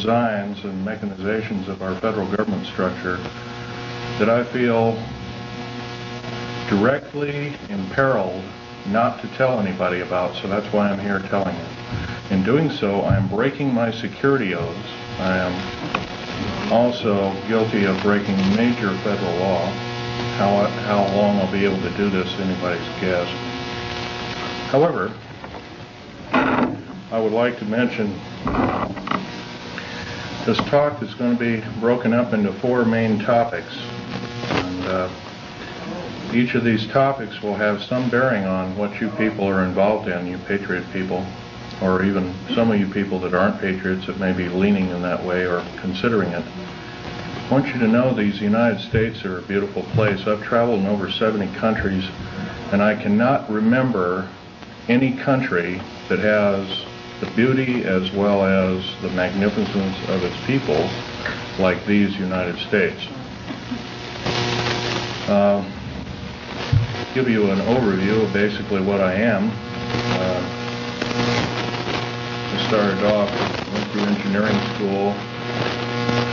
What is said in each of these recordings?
designs and mechanizations of our federal government structure that I feel directly imperiled not to tell anybody about, so that's why I'm here telling you. In doing so, I am breaking my security oaths. I am also guilty of breaking major federal law. How long I'll be able to do this, anybody's guess. However, I would like to mention this talk is going to be broken up into 4 main topics. And each of these topics will have some bearing on what you people are involved in, you patriot people, or even some of you people that aren't patriots that may be leaning in that way or considering it. I want you to know these United States are a beautiful place. I've traveled in over 70 countries, and I cannot remember any country that has the beauty as well as the magnificence of its people like these United States. Give you an overview of basically what I am. I started off, went through engineering school,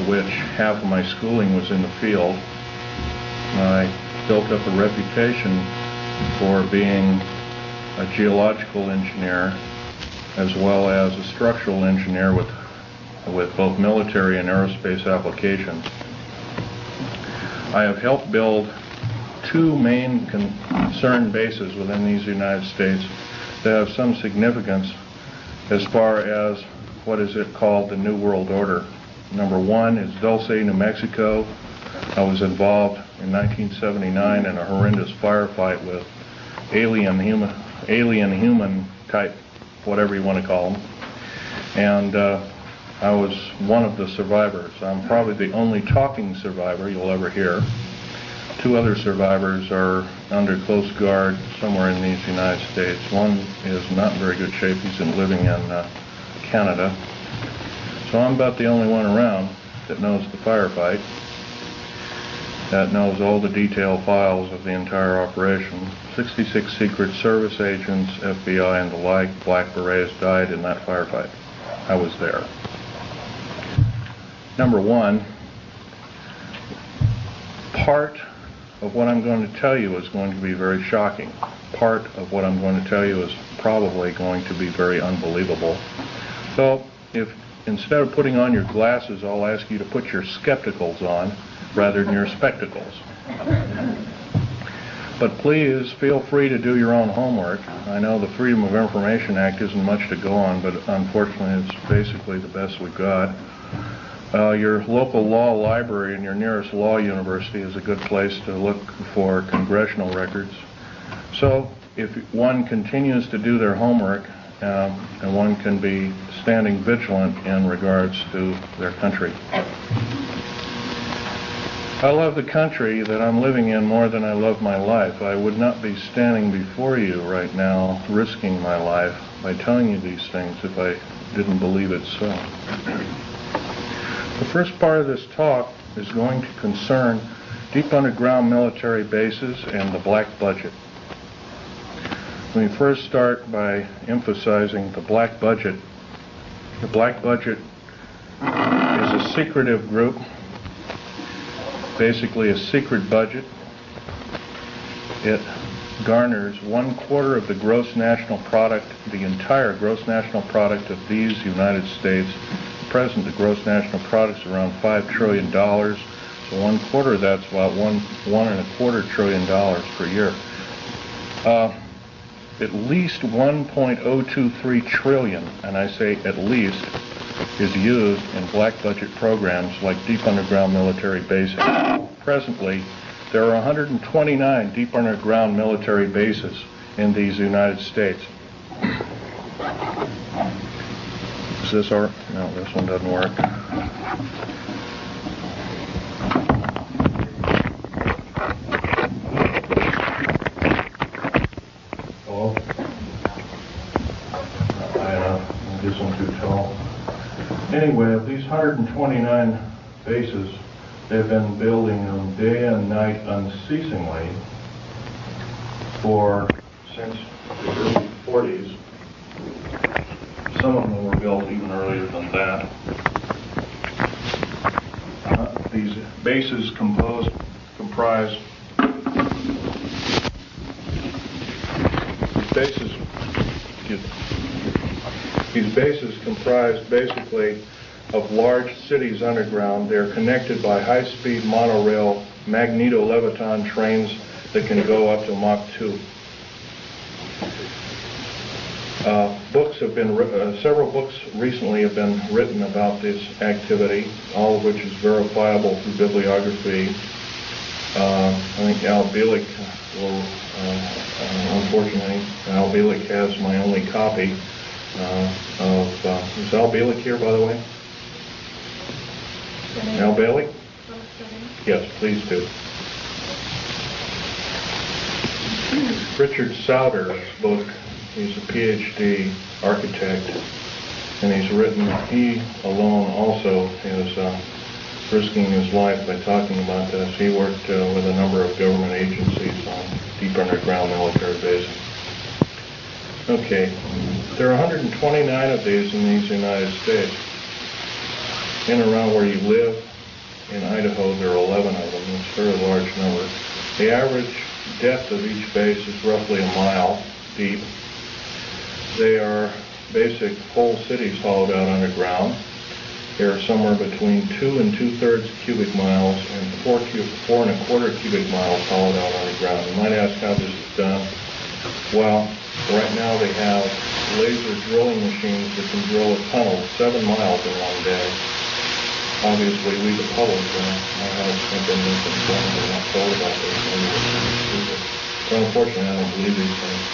which half of my schooling was in the field. I built up a reputation for being a geological engineer as well as a structural engineer with both military and aerospace applications. I have helped build 2 main concern bases within these United States that have some significance as far as what is it called the New World Order. Number 1 is Dulce, New Mexico. I was involved in 1979 in a horrendous firefight with alien human type, whatever you want to call them. And I was one of the survivors. I'm probably the only talking survivor you'll ever hear. 2 other survivors are under close guard somewhere in these United States. One is not in very good shape. He's living in Canada. So I'm about the only one around that knows the firefight, that knows all the detailed files of the entire operation. 66 Secret Service agents, FBI and the like, Black Berets died in that firefight. I was there. Number 1, part of what I'm going to tell you is going to be very shocking. Part of what I'm going to tell you is probably going to be very unbelievable. So if instead of putting on your glasses, I'll ask you to put your skepticals on rather than your spectacles. But please feel free to do your own homework. I know the Freedom of Information Act isn't much to go on, but unfortunately it's basically the best we've got. Your local law library and your nearest law university is a good place to look for congressional records. So if one continues to do their homework, and one can be standing vigilant in regards to their country. I love the country that I'm living in more than I love my life. I would not be standing before you right now risking my life by telling you these things if I didn't believe it so. The first part of this talk is going to concern deep underground military bases and the black budget. Let me first start by emphasizing the black budget. The black budget is a secretive group, basically a secret budget. It garners 1/4 of the gross national product, the entire gross national product of these United States. At present, the gross national product is around $5 trillion. So 1/4 of that's about $1.25 trillion per year. At least 1.023 trillion, and I say at least, is used in black budget programs like deep underground military bases. Presently, there are 129 deep underground military bases in these United States. Is this our? No, this one doesn't work. Hello? Not high enough. This one's too tall. Anyway, of these 129 bases, they've been building them day and night unceasingly since the early 40s. Some of them were built even earlier than that. These bases comprise basically of large cities underground. They're connected by high-speed monorail magneto-leviton trains that can go up to Mach 2. Several books recently have been written about this activity, all of which is verifiable through bibliography. I think Al Bielek will, unfortunately, Al Bielek has my only copy is Al Bielek here, by the way? Al Bielek? Yes, please do. Richard Sauter's book, he's a PhD architect, and he alone also is risking his life by talking about this. He worked with a number of government agencies on deep underground military bases. Okay, there are 129 of these in these United States. In and around where you live, in Idaho, there are 11 of them. It's a very large number. The average depth of each base is roughly a mile deep. They are basic whole cities hollowed out underground. They are somewhere between 2 2/3 cubic miles and 4 1/4 cubic miles hollowed out underground. You might ask how this is done. Well, right now they have laser drilling machines that can drill a tunnel 7 miles in one day. Obviously, we the public have been misinformed and not told about this. But unfortunately, I don't believe these things.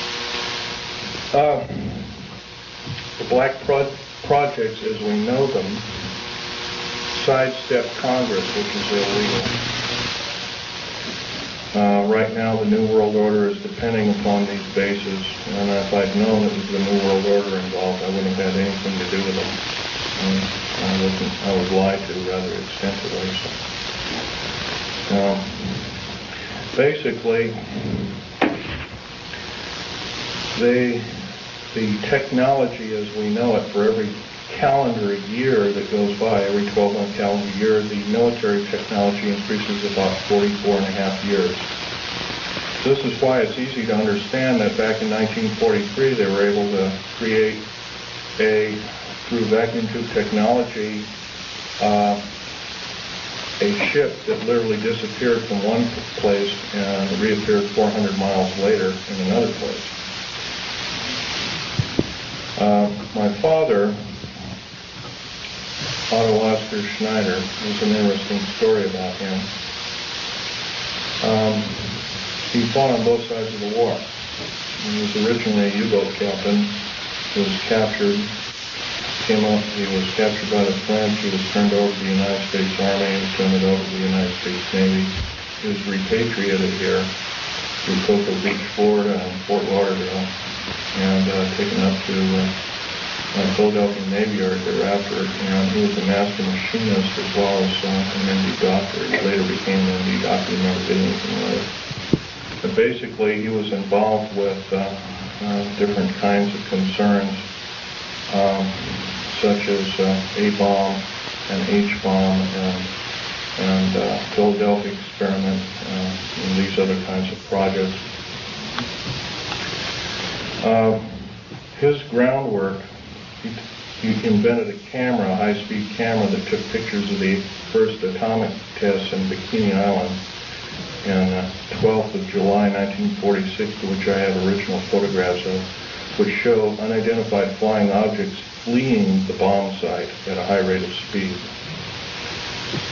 The black projects, as we know them, sidestep Congress, which is illegal. Right now, the New World Order is depending upon these bases, and if I'd known it was the New World Order involved, I wouldn't have had anything to do with them. I was lied to rather extensively. So, basically, the technology as we know it for every calendar year that goes by, every 12-month calendar year, the military technology increases about 44.5 years. This is why it's easy to understand that back in 1943 they were able to create through vacuum tube technology, a ship that literally disappeared from one place and reappeared 400 miles later in another place. My father, Otto Oscar Schneider, there's an interesting story about him. He fought on both sides of the war. He was originally a U-boat captain. He was captured. He was captured by the French. He was turned over to the United States Army. He was turned over to the United States Navy. He was repatriated here to Cocoa Beach, Florida, and Fort Lauderdale, and taken up to Philadelphia Navy Yard thereafter. And he was a master machinist as well as an MD doctor. He later became an MD doctor. He never did anything with it. But basically, he was involved with different kinds of concerns, such as A-bomb and H-bomb and Philadelphia experiment and these other kinds of projects. His groundwork, he invented a camera, a high-speed camera that took pictures of the first atomic tests in Bikini Island on 12th of July 1946, to which I have original photographs of, which show unidentified flying objects fleeing the bomb site at a high rate of speed.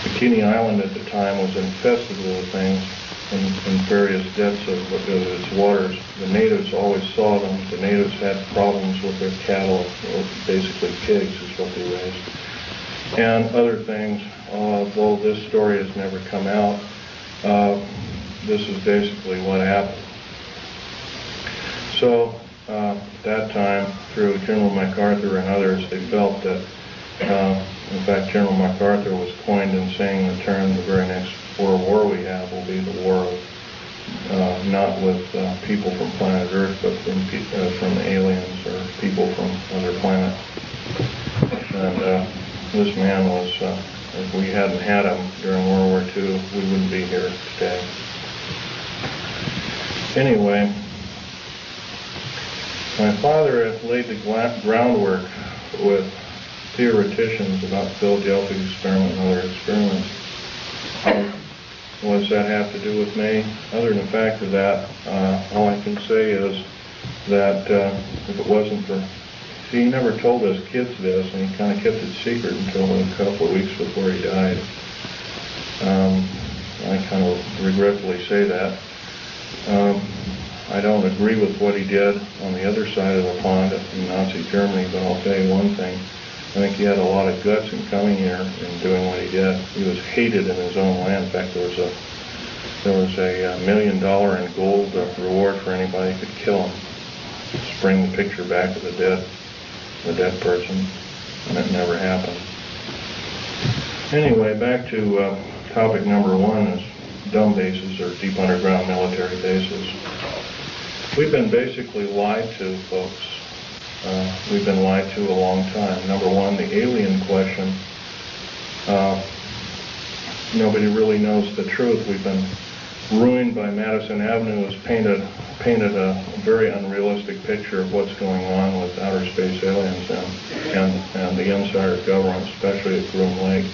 Bikini Island at the time was infested with things in various depths of its waters. The natives always saw them. The natives had problems with their cattle, or basically pigs is what they raised, and other things. Though this story has never come out, this is basically what happened. So at that time, through General MacArthur and others, they felt that, in fact, General MacArthur was coined in saying the term, the very next World War we have will be the war of, not with people from planet Earth, but from aliens or people from other planets. And this man was, if we hadn't had him during World Anyway, my father had laid the groundwork with theoreticians about the Philadelphia experiment and other experiments. What does that have to do with me? Other than the fact of that, all I can say is that if it wasn't for... See, he never told us kids this, and he kind of kept it secret until a couple of weeks before he died. I kind of regretfully say that. I don't agree with what he did on the other side of the pond in Nazi Germany, but I'll tell you one thing. I think he had a lot of guts in coming here and doing what he did. He was hated in his own land. In fact, there was a $1 million in gold reward for anybody who could kill him. Just bring the picture back of the dead person, and it never happened. Anyway, back to topic number one is dumb bases or deep underground military bases. We've been basically lied to, folks. We've been lied to a long time. Number one, the alien question. Nobody really knows the truth. We've been ruined by Madison Avenue has painted a very unrealistic picture of what's going on with outer space aliens and the insider government, especially at Groom Lake.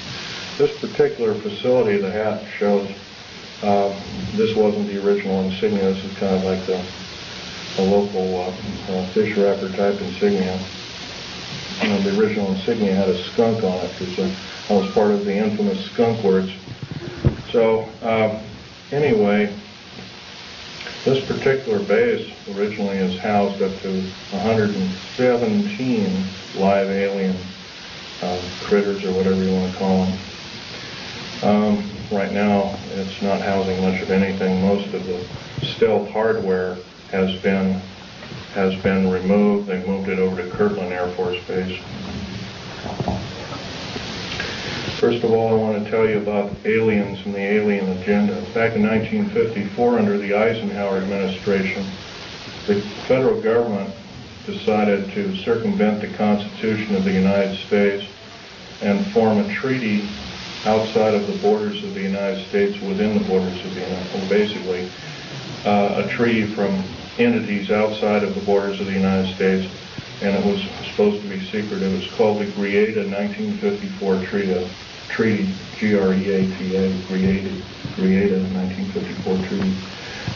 This particular facility, the hat shows, this wasn't the original insignia. This is kind of like a local fish wrapper type insignia. The original insignia had a skunk on it because I was part of the infamous skunk words. So anyway, this particular base originally is housed up to 117 live alien critters, or whatever you want to call them. Right now, it's not housing much of anything. Most of the stealth hardware has been removed. They moved it over to Kirtland Air Force Base. First of all, I want to tell you about aliens and the alien agenda. Back in 1954, under the Eisenhower administration, the federal government decided to circumvent the Constitution of the United States and form a treaty outside of the borders of the United States, within the borders of the United States, basically a treaty from entities outside of the borders of the United States, and it was supposed to be secret. It was called the Greada 1954 Treaty, G-R-E-A-T-A, Greada 1954 Treaty.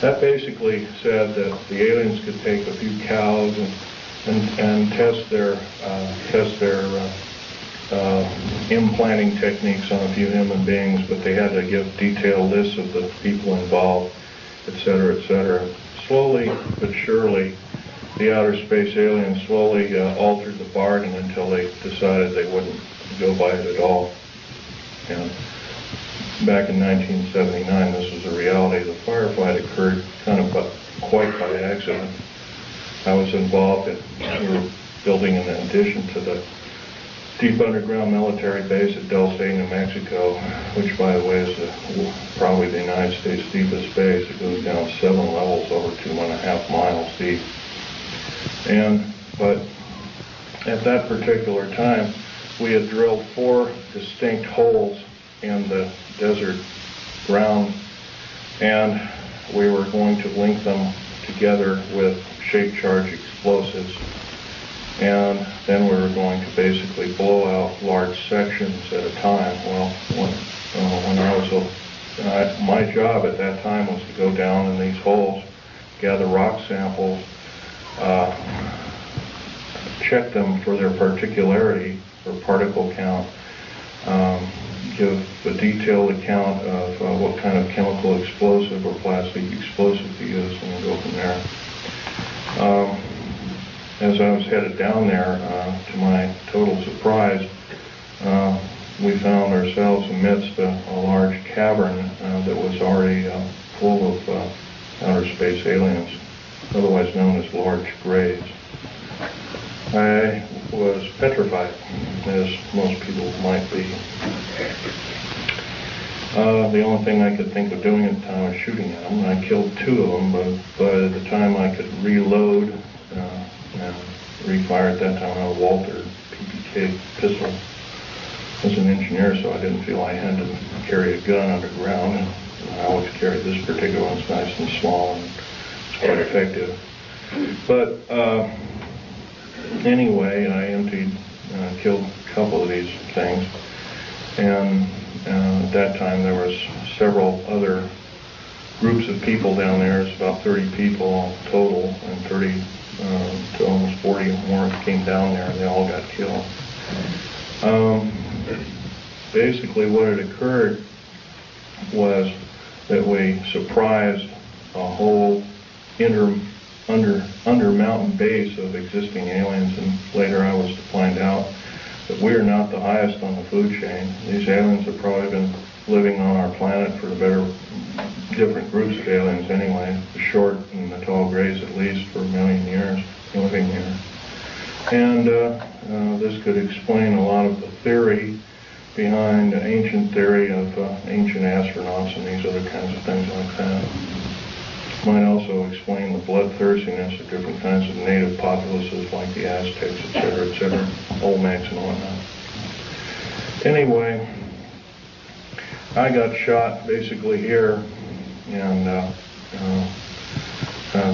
That basically said that the aliens could take a few cows and test their implanting techniques on a few human beings, but they had to give detailed lists of the people involved, etc., etc. Slowly but surely, the outer space aliens slowly altered the bargain until they decided they wouldn't go by it at all. And back in 1979, this was a reality. The firefight occurred kind of quite by accident. I was involved in, we were building an addition to the deep underground military base at Del State, New Mexico, which, by the way, is probably the United States deepest base. It goes down 7 levels over 2.5 miles deep. But at that particular time, we had drilled 4 distinct holes in the desert ground, and we were going to link them together with shape charge explosives. And then we were going to basically blow out large sections at a time. Well, when I was my job at that time was to go down in these holes, gather rock samples, check them for their particularity or particle count, give a detailed account of what kind of chemical explosive or plastic explosive to use, and go from there. As I was headed down there, to my total surprise, we found ourselves amidst a large cavern that was already full of outer space aliens, otherwise known as large graves. I was petrified, as most people might be. The only thing I could think of doing at the time was shooting at them. I killed 2 of them, but by the time I could reload and refire at that time, I had a Walter PPK pistol. I was an engineer, so I didn't feel I had to carry a gun underground. And I always carried this particular one. It's nice and small and quite effective. But anyway, I killed a couple of these things, and at that time there was several other groups of people down there. It's about 30 people total, and 30 to almost 40 or more came down there, and they all got killed. Basically what had occurred was that we surprised a whole under mountain base of existing aliens, and later I was to find out that we are not the highest on the food chain. These aliens have probably been living on our planet for different groups of aliens anyway, the short and the tall grays at least, for a million years living here. And this could explain a lot of the theory behind the ancient theory of ancient astronauts and these other kinds of things like that. Might also explain the bloodthirstiness of different kinds of native populaces like the Aztecs, etc., Olmecs and whatnot. Anyway, I got shot basically here, and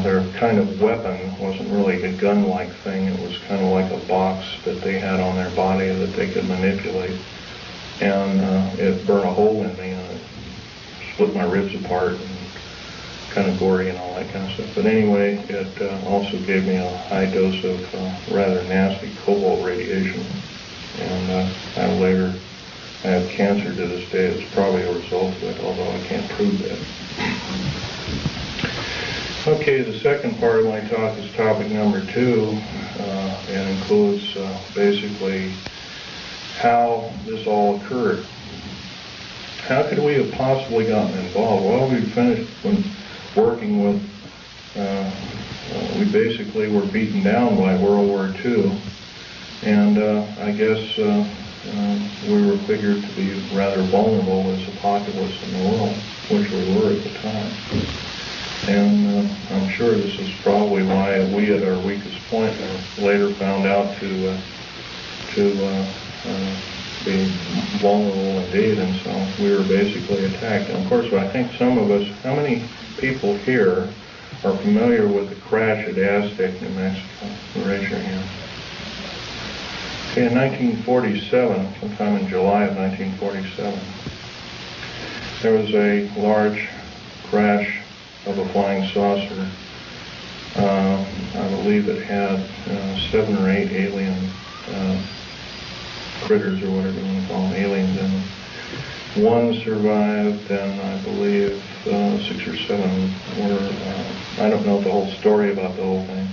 their kind of weapon wasn't really a gun-like thing. It was kind of like a box that they had on their body that they could manipulate. And it burned a hole in me, and it split my ribs apart, and kind of gory and all that kind of stuff. But anyway, it also gave me a high dose of rather nasty cobalt radiation. And I have cancer to this day. It's probably a result of it, although I can't prove that. Okay, the second part of my talk is topic number 2, and includes basically how this all occurred. How could we have possibly gotten involved? Well, we finished working with, we basically were beaten down by World War II, and I guess we were figured to be rather vulnerable as a populace in the world, which we were at the time. And I'm sure this is probably why we at our weakest point were later found out to be vulnerable indeed, and so we were basically attacked. And of course, I think some of us, how many people here are familiar with the crash at Aztec, New Mexico? Raise your hand. Okay, in 1947, sometime in July of 1947, there was a large crash of a flying saucer. I believe it had 7 or 8 alien critters, or whatever you want to call them, aliens in them. 1 survived, and I believe 6 or 7 were, I don't know the whole story about the whole thing.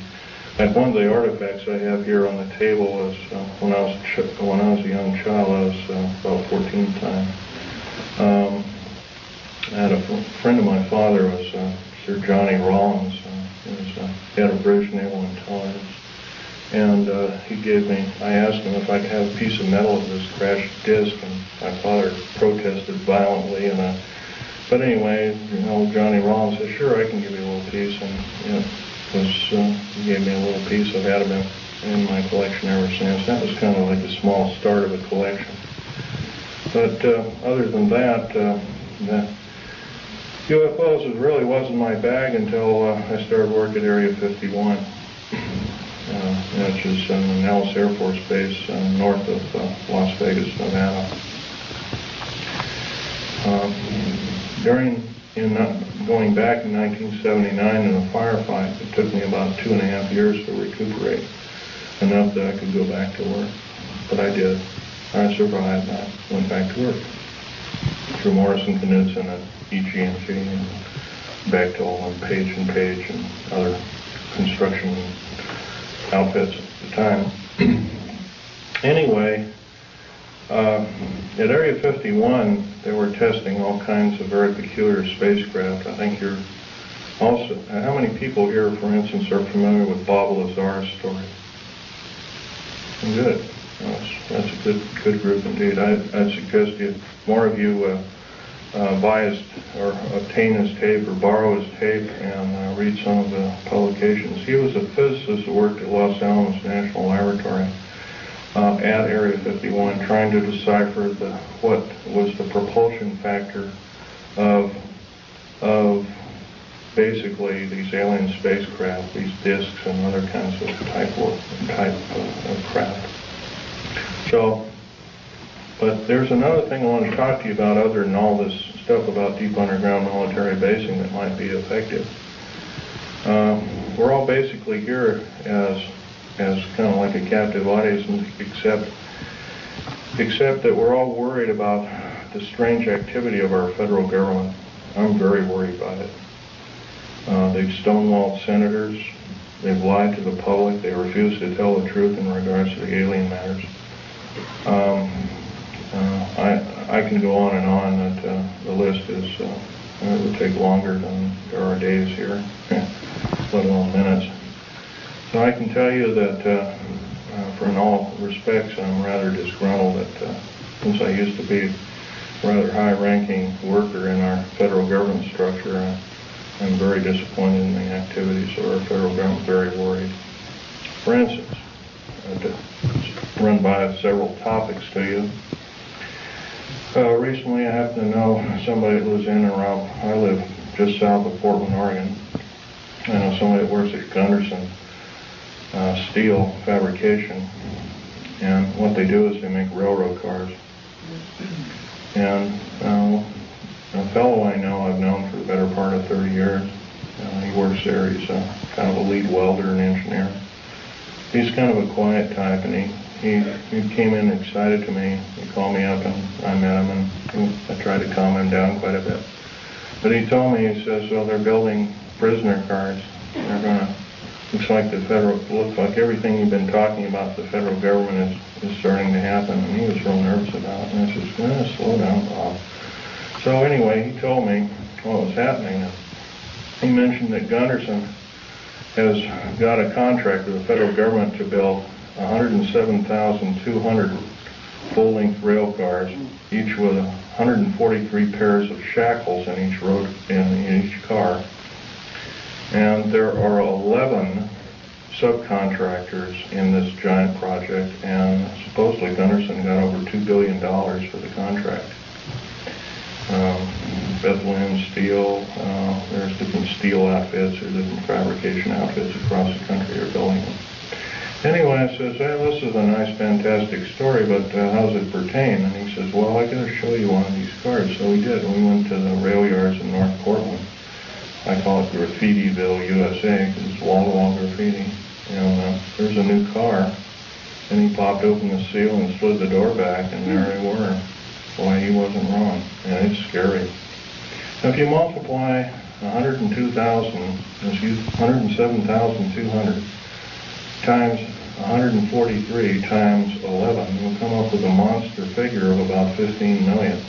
Like one of the artifacts I have here on the table was when I was a young child. I was about 14 at the time. I had a friend of my father was Sir Johnny Rawlins. He had a British Naval Intelligence. And he gave me, I asked him if I could have a piece of metal of this crashed disc, and my father protested violently. But anyway, Johnny Rollins said, "Sure, I can give you a little piece." And he gave me a little piece. I've had them in my collection ever since. That was kind of like a small start of a collection. But other than that, the UFOs really wasn't my bag until I started work at Area 51. Which is in the Nellis Air Force Base north of Las Vegas, Nevada. Going back in 1979 in a firefight, it took me about 2.5 years to recuperate, enough that I could go back to work. But I did. I survived. I went back to work through Morrison Knudsen at EG&G and Bechtel and Page and other construction outfits at the time. Anyway, at Area 51, they were testing all kinds of very peculiar spacecraft. I think you're also, how many people here, for instance, are familiar with Bob Lazar's story? Good. That's a good group indeed. I'd suggest more of you buy his, or obtain his tape or borrow his tape and read some of the publications. He was a physicist who worked at Los Alamos National Laboratory at Area 51, trying to decipher what was the propulsion factor of basically these alien spacecraft, these discs and other kinds of type of craft. So, but there's another thing I want to talk to you about other than all this stuff about deep underground military basing that might be effective. We're all basically here as kind of like a captive audience, except that we're all worried about the strange activity of our federal government. I'm very worried by it. They've stonewalled senators. They've lied to the public. They refuse to tell the truth in regards to the alien matters. I can go on and on. That the list is it would take longer than there are days here, let alone minutes. So I can tell you that, for in all respects, I'm rather disgruntled that since I used to be a rather high-ranking worker in our federal government structure, I'm very disappointed in the activities of our federal government, very worried. For instance, to run by several topics to you. Recently I happen to know somebody that lives in and around, I live just south of Portland, Oregon. I know somebody that works at Gunderson Steel Fabrication, and what they do is they make railroad cars. And a fellow I know, I've known for the better part of 30 years. He works there. He's kind of a lead welder and engineer. He's kind of a quiet type, and he came in excited to me. He called me up, and I met him, and I tried to calm him down quite a bit. But he told me, he says, well, they're building prisoner cars. They're going to, looks like everything you've been talking about the federal government is starting to happen. And he was real nervous about it. And I said, slow down, Bob. So anyway, he told me what was happening. He mentioned that Gunderson has got a contract with the federal government to build 107,200 full-length rail cars, each with 143 pairs of shackles in each car. And there are 11 subcontractors in this giant project, and supposedly Gunderson got over $2 billion for the contract. Bethlehem Steel, there's different steel outfits or different fabrication outfits across the country are building them. Anyway, I says, hey, this is a nice, fantastic story, but how does it pertain? And he says, well, I got to show you one of these cars. So we did. We went to the rail yards in North Portland. I call it Graffitiville, USA, because it's wall-to-wall graffiti. And there's a new car, and he popped open the seal and slid the door back, and there they were. Boy, he wasn't wrong, and it's scary. Now, if you multiply 107,200 times 143 times 11, you'll come up with a monster figure of about 15 million.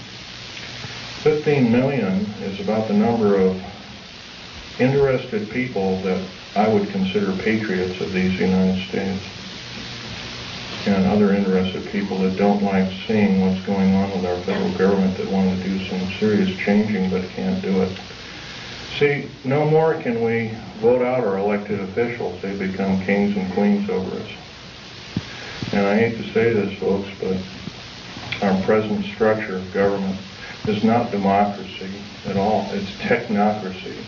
15 million is about the number of interested people that I would consider patriots of these United States, and other interested people that don't like seeing what's going on with our federal government, that want to do some serious changing but can't do it. See, no more can we vote out our elected officials. They become kings and queens over us. And I hate to say this, folks, but our present structure of government is not democracy at all. It's technocracy.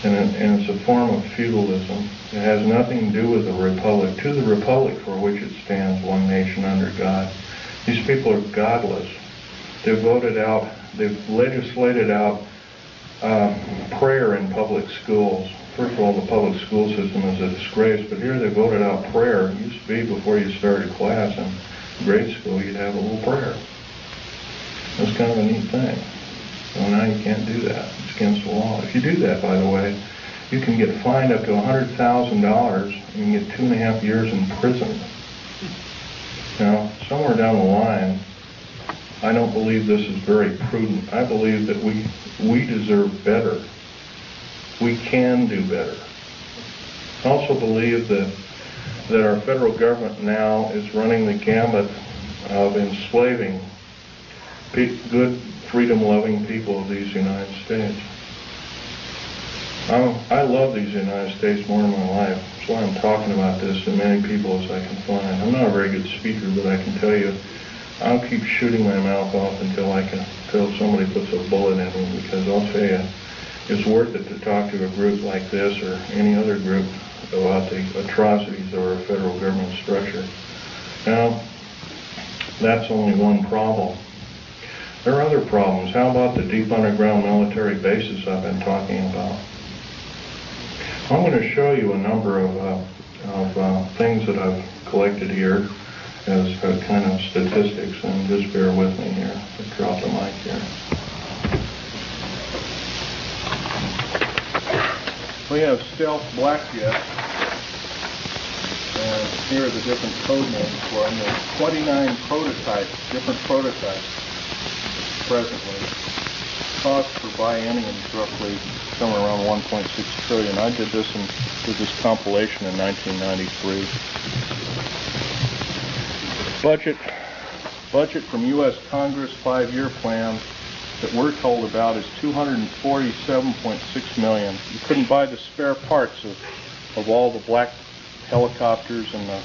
And it's a form of feudalism. It has nothing to do with the republic. To the republic for which it stands, one nation under God. These people are godless. They've voted out, they've legislated out prayer in public schools. First of all, the public school system is a disgrace, but here they voted out prayer. It used to be before you started class in grade school, you'd have a little prayer. That's kind of a neat thing. Well, now you can't do that. It's against the law. If you do that, by the way, you can get fined up to $100,000 and you can get 2.5 years in prison. Now, somewhere down the line, I don't believe this is very prudent. I believe that we deserve better. We can do better. I also believe that our federal government now is running the gambit of enslaving good, freedom-loving people of these United States. I love these United States more in my life. That's why I'm talking about this to many people as I can find. I'm not a very good speaker, but I can tell you, I'll keep shooting my mouth off until somebody puts a bullet in me, because I'll tell you, it's worth it to talk to a group like this or any other group about the atrocities of our federal government structure. Now, that's only one problem. There are other problems. How about the deep underground military bases I've been talking about? I'm going to show you a number of things that I've collected here as kind of statistics, and just bear with me here. I'll drop the mic here. We have stealth black jets, and here are the different code names for them. There's 29 prototypes, different prototypes presently. Cost per biennium is roughly somewhere around 1.6 trillion. I did this compilation in 1993. Budget from U.S. Congress 5-year plan that we're told about is $247.6 million. You couldn't buy the spare parts of all the black helicopters and the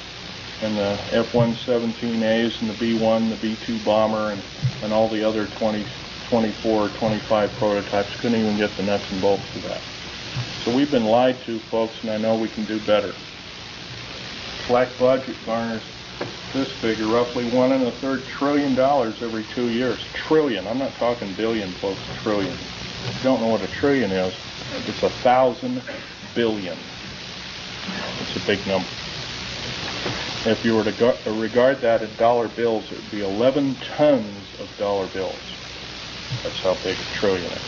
F-117As and the B-1, the B-2 bomber, and all the other 24, 25 prototypes. Couldn't even get the nuts and bolts to that. So we've been lied to, folks, and I know we can do better. Black budget garners this figure, roughly $1.25 trillion every 2 years. Trillion. I'm not talking billion, folks. Trillion. If you don't know what a trillion is, it's 1,000 billion. It's a big number. If you were to regard that in dollar bills, it would be 11 tons of dollar bills. That's how big a trillion is.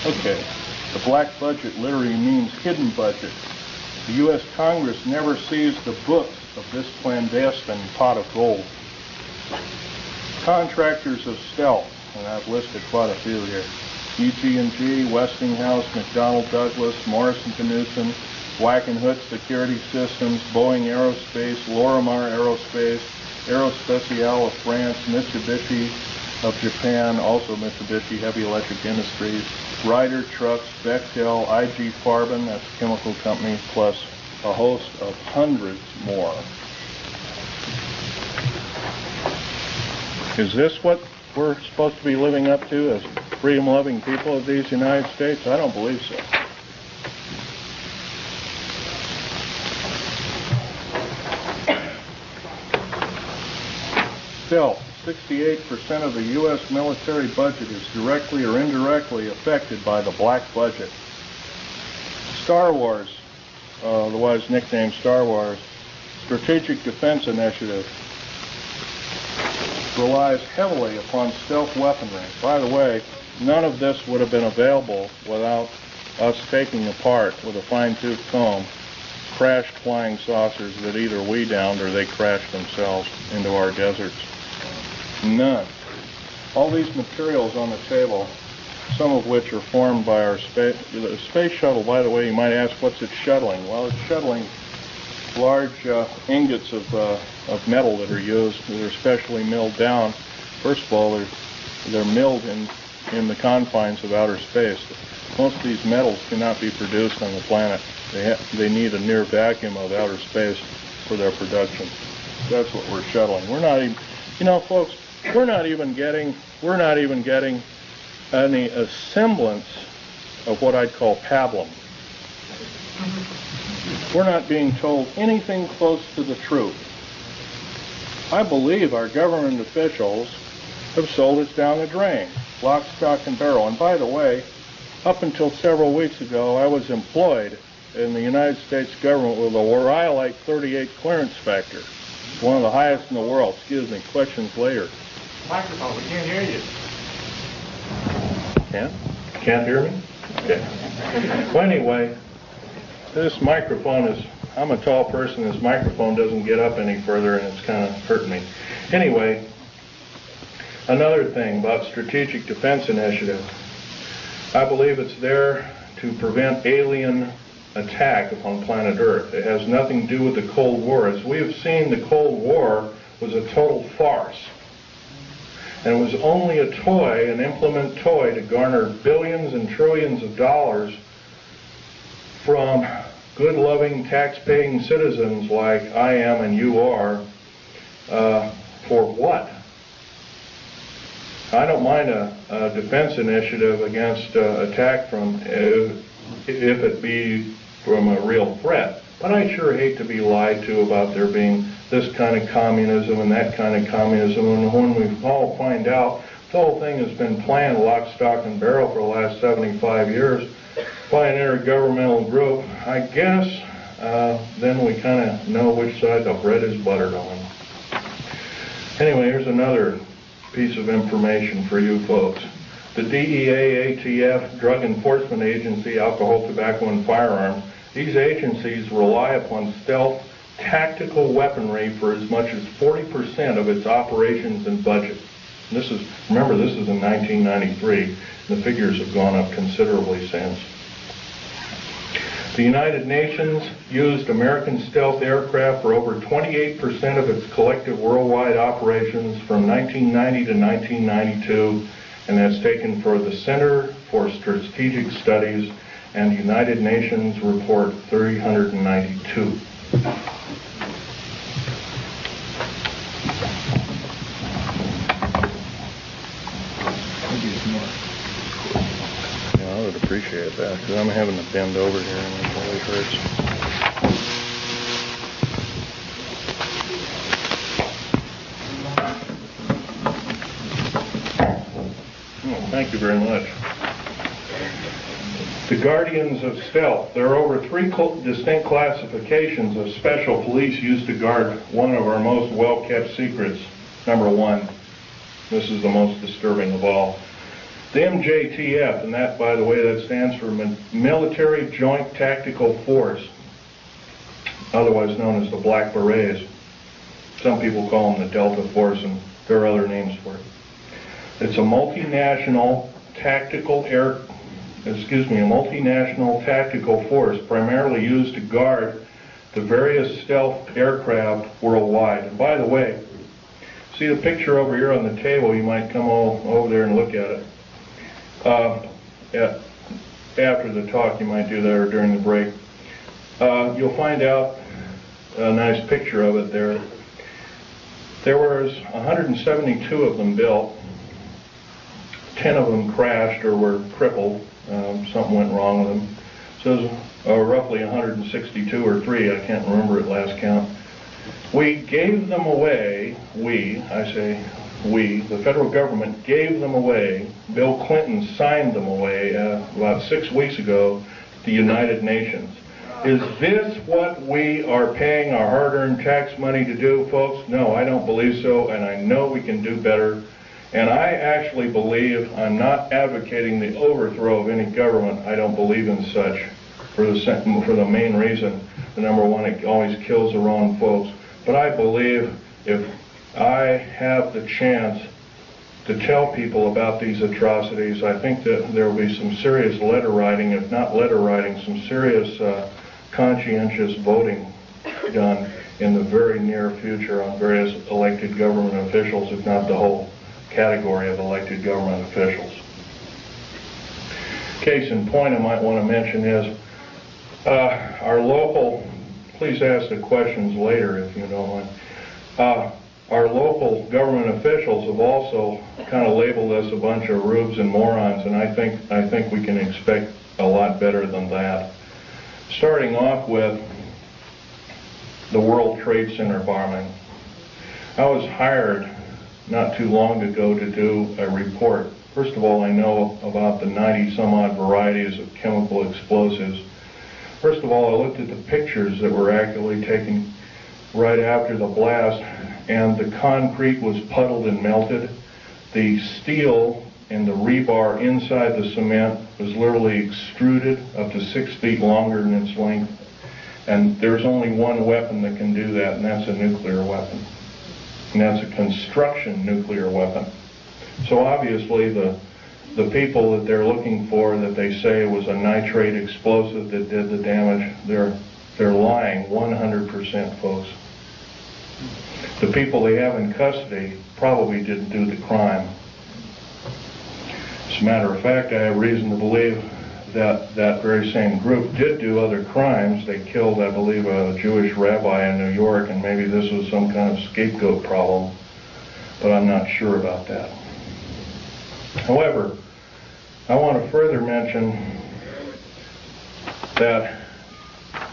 Okay. The black budget literally means hidden budget. The U.S. Congress never sees the books of this clandestine pot of gold. Contractors of stealth, and I've listed quite a few here. EG&G, Westinghouse, McDonnell Douglas, Morrison-Knudsen, Wackenhut Security Systems, Boeing Aerospace, Lorimar Aerospace, Aerospatiale of France, Mitsubishi of Japan, also Mitsubishi Heavy Electric Industries, Ryder Trucks, Bechtel, IG Farben, that's a chemical company, plus a host of hundreds more. Is this what we're supposed to be living up to as freedom-loving people of these United States? I don't believe so. Still, 68% of the U.S. military budget is directly or indirectly affected by the black budget. Star Wars, otherwise nicknamed Star Wars, Strategic Defense Initiative, relies heavily upon stealth weaponry. By the way, none of this would have been available without us taking apart with a fine-tooth comb crashed flying saucers that either we downed or they crashed themselves into our deserts. None. All these materials on the table, some of which are formed by our space shuttle, by the way, you might ask, what's it shuttling? Well, it's shuttling large ingots of metal that are used. They're specially milled down. First of all, they're milled in the confines of outer space. Most of these metals cannot be produced on the planet. They need a near vacuum of outer space for their production. That's what we're shuttling. We're not even, folks, we're not even getting any semblance of what I'd call pablum. We're not being told anything close to the truth. I believe our government officials have sold us down the drain, lock, stock, and barrel. And by the way, up until several weeks ago, I was employed in the United States government with a rhyolite 38 clearance factor. It's one of the highest in the world. Excuse me, questions later. Microphone, we can't hear you. Can't hear me? Okay. Well, anyway, this microphone is, I'm a tall person, this microphone doesn't get up any further and it's kind of hurting me. Anyway, another thing about Strategic Defense Initiative. I believe it's there to prevent alien attack upon planet Earth. It has nothing to do with the Cold War. As we have seen, the Cold War was a total farce. And it was only a toy, an implement toy, to garner billions and trillions of dollars from good, loving, tax-paying citizens like I am and you are. For what? I don't mind a defense initiative against attack from, if it be from a real threat. But I sure hate to be lied to about there being this kind of communism and that kind of communism, and when we all find out the whole thing has been planned lock, stock, and barrel for the last 75 years by an intergovernmental group, I guess then we kind of know which side the bread is buttered on. Anyway, here's another piece of information for you folks. The DEA, ATF, Drug Enforcement Agency, Alcohol, Tobacco, and Firearms, these agencies rely upon stealth tactical weaponry for as much as 40% of its operations and budget. This is, remember, this is in 1993. The figures have gone up considerably since. The United Nations used American stealth aircraft for over 28% of its collective worldwide operations from 1990 to 1992, and that's taken for the Center for Strategic Studies and United Nations Report 392. Yeah, I would appreciate that, because I'm having to bend over here and it always hurts. Oh, thank you very much. The Guardians of Stealth. There are over 3 distinct classifications of special police used to guard one of our most well-kept secrets. Number 1, this is the most disturbing of all. The MJTF, and that, by the way, that stands for Military Joint Tactical Force, otherwise known as the Black Berets. Some people call them the Delta Force, and there are other names for it. It's a multinational tactical tactical force primarily used to guard the various stealth aircraft worldwide. And by the way, see the picture over here on the table? You might come over there and look at it. After the talk, you might do that, or during the break. You'll find out a nice picture of it there. There was 172 of them built. 10 of them crashed or were crippled. Something went wrong with them. So roughly 162 or 3, I can't remember at last count. We gave them away, the federal government gave them away. Bill Clinton signed them away about 6 weeks ago to the United Nations. Is this what we are paying our hard-earned tax money to do, folks? No, I don't believe so, and I know we can do better. And I actually believe, I'm not advocating the overthrow of any government. I don't believe in such for the main reason. The number 1, it always kills the wrong folks. But I believe if I have the chance to tell people about these atrocities, I think that there will be some serious letter writing, if not letter writing, some serious conscientious voting done in the very near future on various elected government officials, if not the whole category of elected government officials. Case in point I might want to mention is our local, please ask the questions later if you don't mind. Our local government officials have also kind of labeled us a bunch of rubes and morons, and I think we can expect a lot better than that. Starting off with the World Trade Center bombing. I was hired not too long ago to do a report. First of all, I know about the 90-some-odd varieties of chemical explosives. First of all, I looked at the pictures that were actually taken right after the blast, and the concrete was puddled and melted. The steel and the rebar inside the cement was literally extruded up to 6 feet longer in its length. And there's only one weapon that can do that, and that's a nuclear weapon. And that's a construction nuclear weapon. So obviously the people that they're looking for, that they say was a nitrate explosive that did the damage, they're lying 100%, folks. The people they have in custody probably didn't do the crime. As a matter of fact, I have reason to believe that that very same group did do other crimes. They killed, I believe, a Jewish rabbi in New York, and maybe this was some kind of scapegoat problem, but I'm not sure about that. However, I want to further mention that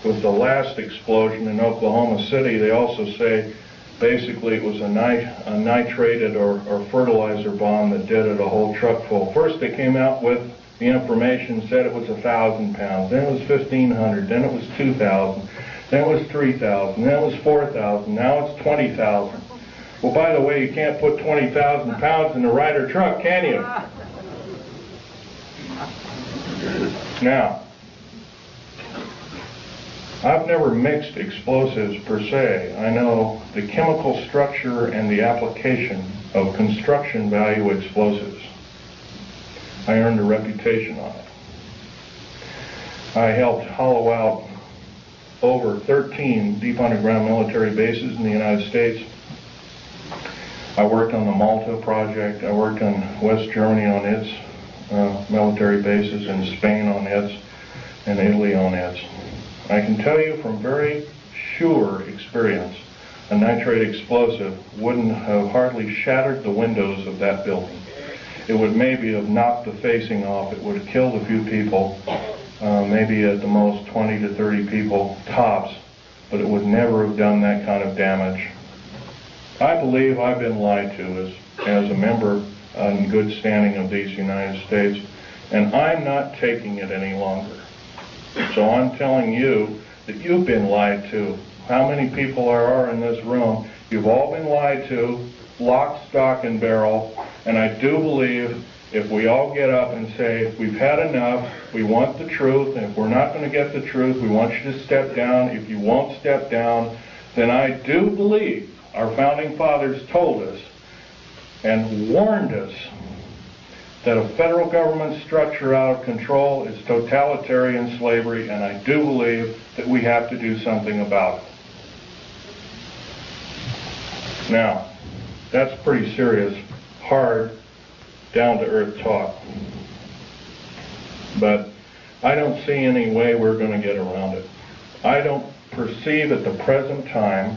with the last explosion in Oklahoma City, they also say basically it was a nitrated or fertilizer bomb that did it, a whole truck full. First they came out with the information, said it was 1,000 pounds, then it was 1,500, then it was 2,000, then it was 3,000, then it was 4,000, now it's 20,000. Well, by the way, you can't put 20,000 pounds in a Ryder truck, can you? Now, I've never mixed explosives per se. I know the chemical structure and the application of construction value explosives. I earned a reputation on it. I helped hollow out over 13 deep underground military bases in the United States. I worked on the Malta project. I worked on West Germany on its military bases, and Spain on its, and Italy on its. I can tell you from very sure experience, a nitrate explosive wouldn't have hardly shattered the windows of that building. It would maybe have knocked the facing off. It would have killed a few people, maybe at the most 20 to 30 people tops, but it would never have done that kind of damage. I believe I've been lied to as a member in good standing of these United States, and I'm not taking it any longer. So I'm telling you that you've been lied to. How many people there are in this room? You've all been lied to, lock, stock, and barrel, and I do believe if we all get up and say, we've had enough, we want the truth, and if we're not going to get the truth, we want you to step down. If you won't step down, then I do believe our founding fathers told us and warned us that a federal government structure out of control is totalitarian slavery, and I do believe that we have to do something about it. Now, that's pretty serious, hard, down-to-earth talk. But I don't see any way we're going to get around it. I don't perceive at the present time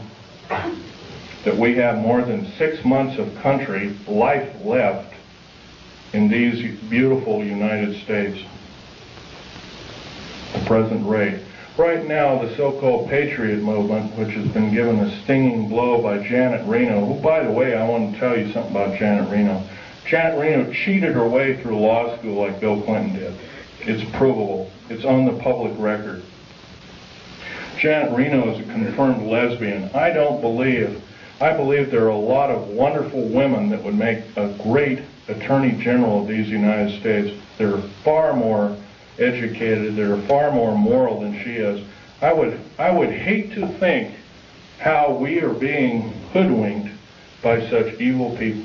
that we have more than 6 months of country life left in these beautiful United States. The present rate. Right now, the so-called Patriot movement, which has been given a stinging blow by Janet Reno, who, by the way, I want to tell you something about Janet Reno. Janet Reno cheated her way through law school like Bill Clinton did. It's provable. It's on the public record. Janet Reno is a confirmed lesbian. I believe there are a lot of wonderful women that would make a great Attorney General of these United States. They're far more educated, they're far more moral than she is. I would hate to think how we are being hoodwinked by such evil people.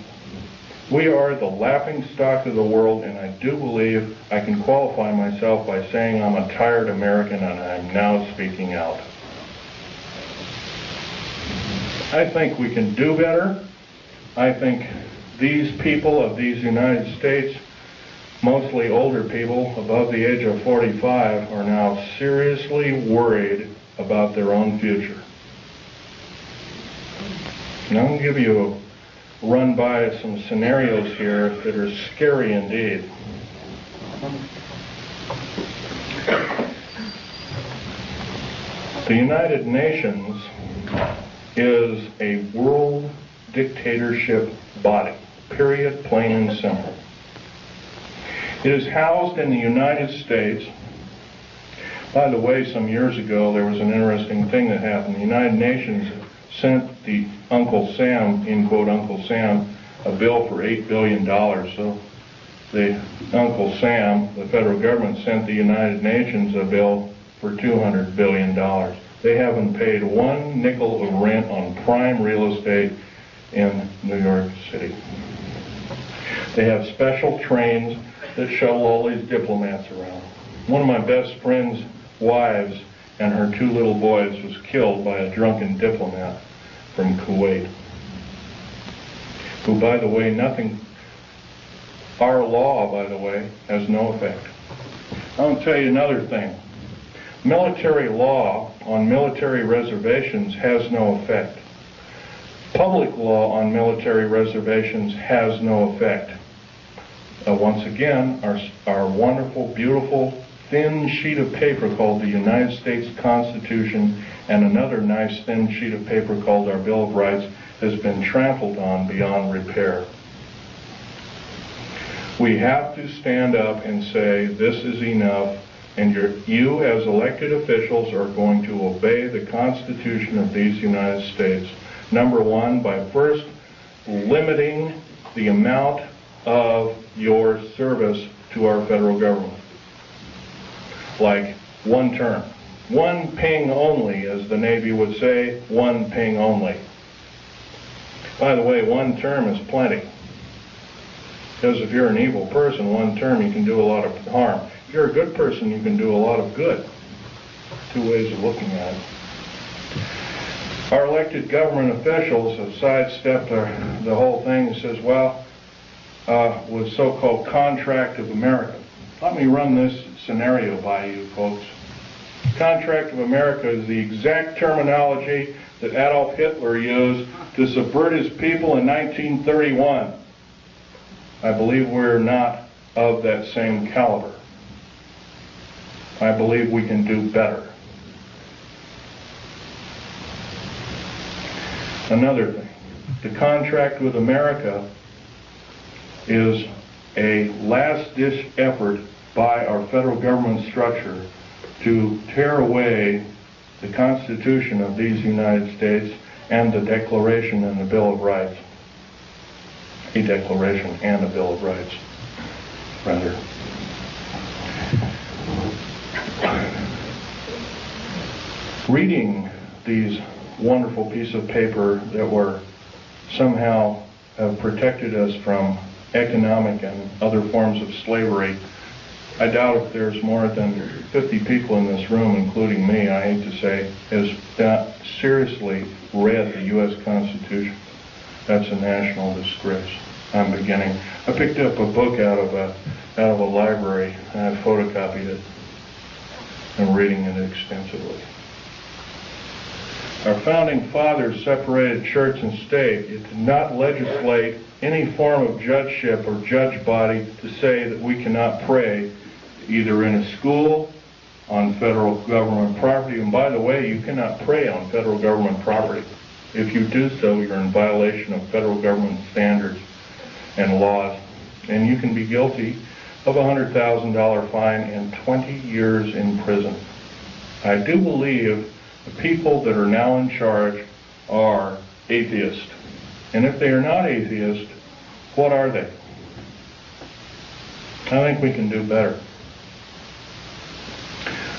We are the laughing stock of the world, and I do believe I can qualify myself by saying I'm a tired American, and I'm now speaking out. I think we can do better. I think these people of these United States, mostly older people above the age of 45, are now seriously worried about their own future. And I'm going to give you a run by some scenarios here that are scary indeed. The United Nations is a world dictatorship body, period, plain and simple. It is housed in the United States. By the way, some years ago there was an interesting thing that happened. The United Nations sent the Uncle Sam, in quote Uncle Sam, a bill for $8 billion. So the Uncle Sam, the federal government, sent the United Nations a bill for $200 billion. They haven't paid one nickel of rent on prime real estate in New York City. They have special trains that shuttle all these diplomats around. One of my best friend's wives and her 2 little boys was killed by a drunken diplomat from Kuwait, who, by the way, our law, by the way, has no effect. I'll tell you another thing. Military law on military reservations has no effect. Public law on military reservations has no effect. once again, our wonderful, beautiful, thin sheet of paper called the United States Constitution and another nice thin sheet of paper called our Bill of Rights has been trampled on beyond repair. We have to stand up and say, this is enough, and you as elected officials are going to obey the Constitution of these United States. Number one, by first limiting the amount of your service to our federal government. Like one term. One ping only, as the Navy would say, one ping only. By the way, one term is plenty. Because if you're an evil person, one term you can do a lot of harm. If you're a good person, you can do a lot of good. Two ways of looking at it. Our elected government officials have sidestepped the whole thing and says, well, with so-called contract of America. Let me run this scenario by you, folks. Contract of America is the exact terminology that Adolf Hitler used to subvert his people in 1931. I believe we're not of that same caliber. I believe we can do better. Another thing, the contract with America is a last-ditch effort by our federal government structure to tear away the Constitution of these United States and the Declaration and the Bill of Rights. A Declaration and a Bill of Rights, rather. Reading these wonderful pieces of paper that were somehow have protected us from economic and other forms of slavery, I doubt if there's more than 50 people in this room, including me, I hate to say, has not seriously read the U.S. Constitution. That's a national disgrace. I'm beginning. I picked up a book out of a library and I photocopied it. I'm reading it extensively. Our founding fathers separated church and state. It did not legislate any form of judgeship or judge body to say that we cannot pray either in a school, on federal government property. And by the way, you cannot pray on federal government property. If you do so, you're in violation of federal government standards and laws, and you can be guilty of a $100,000 fine and 20 years in prison. I do believe the people that are now in charge are atheists. And if they are not atheists, what are they? I think we can do better.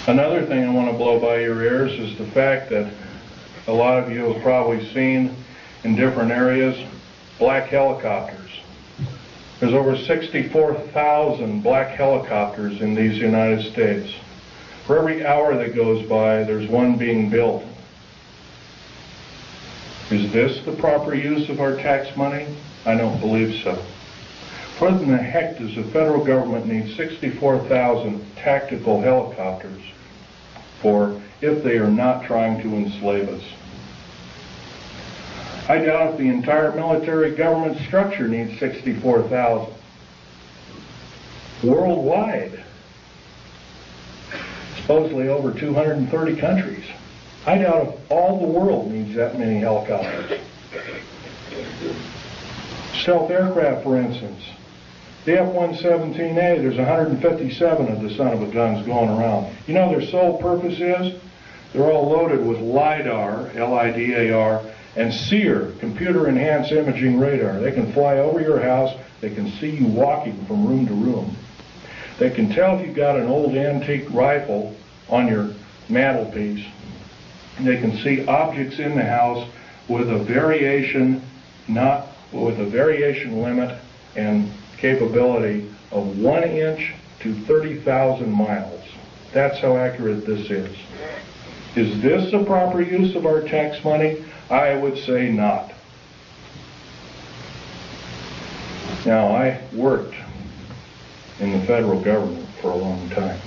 Another thing I want to blow by your ears is the fact that a lot of you have probably seen in different areas black helicopters. There's over 64,000 black helicopters in these United States. For every hour that goes by, there's one being built. Is this the proper use of our tax money? I don't believe so. What in the heck does the federal government need 64,000 tactical helicopters for if they are not trying to enslave us? I doubt if the entire military government structure needs 64,000. Worldwide. Supposedly over 230 countries. I doubt if all the world needs that many helicopters. Stealth aircraft, for instance. The F-117A, there's 157 of the son of a guns going around. You know their sole purpose is? They're all loaded with LIDAR, L-I-D-A-R, and SEER, computer-enhanced imaging radar. They can fly over your house. They can see you walking from room to room. They can tell if you've got an old antique rifle on your mantelpiece. They can see objects in the house with a variation, limit and capability of 1 inch to 30,000 miles. That's how accurate this is. Is this the proper use of our tax money? I would say not. Now, I worked in the federal government for a long time.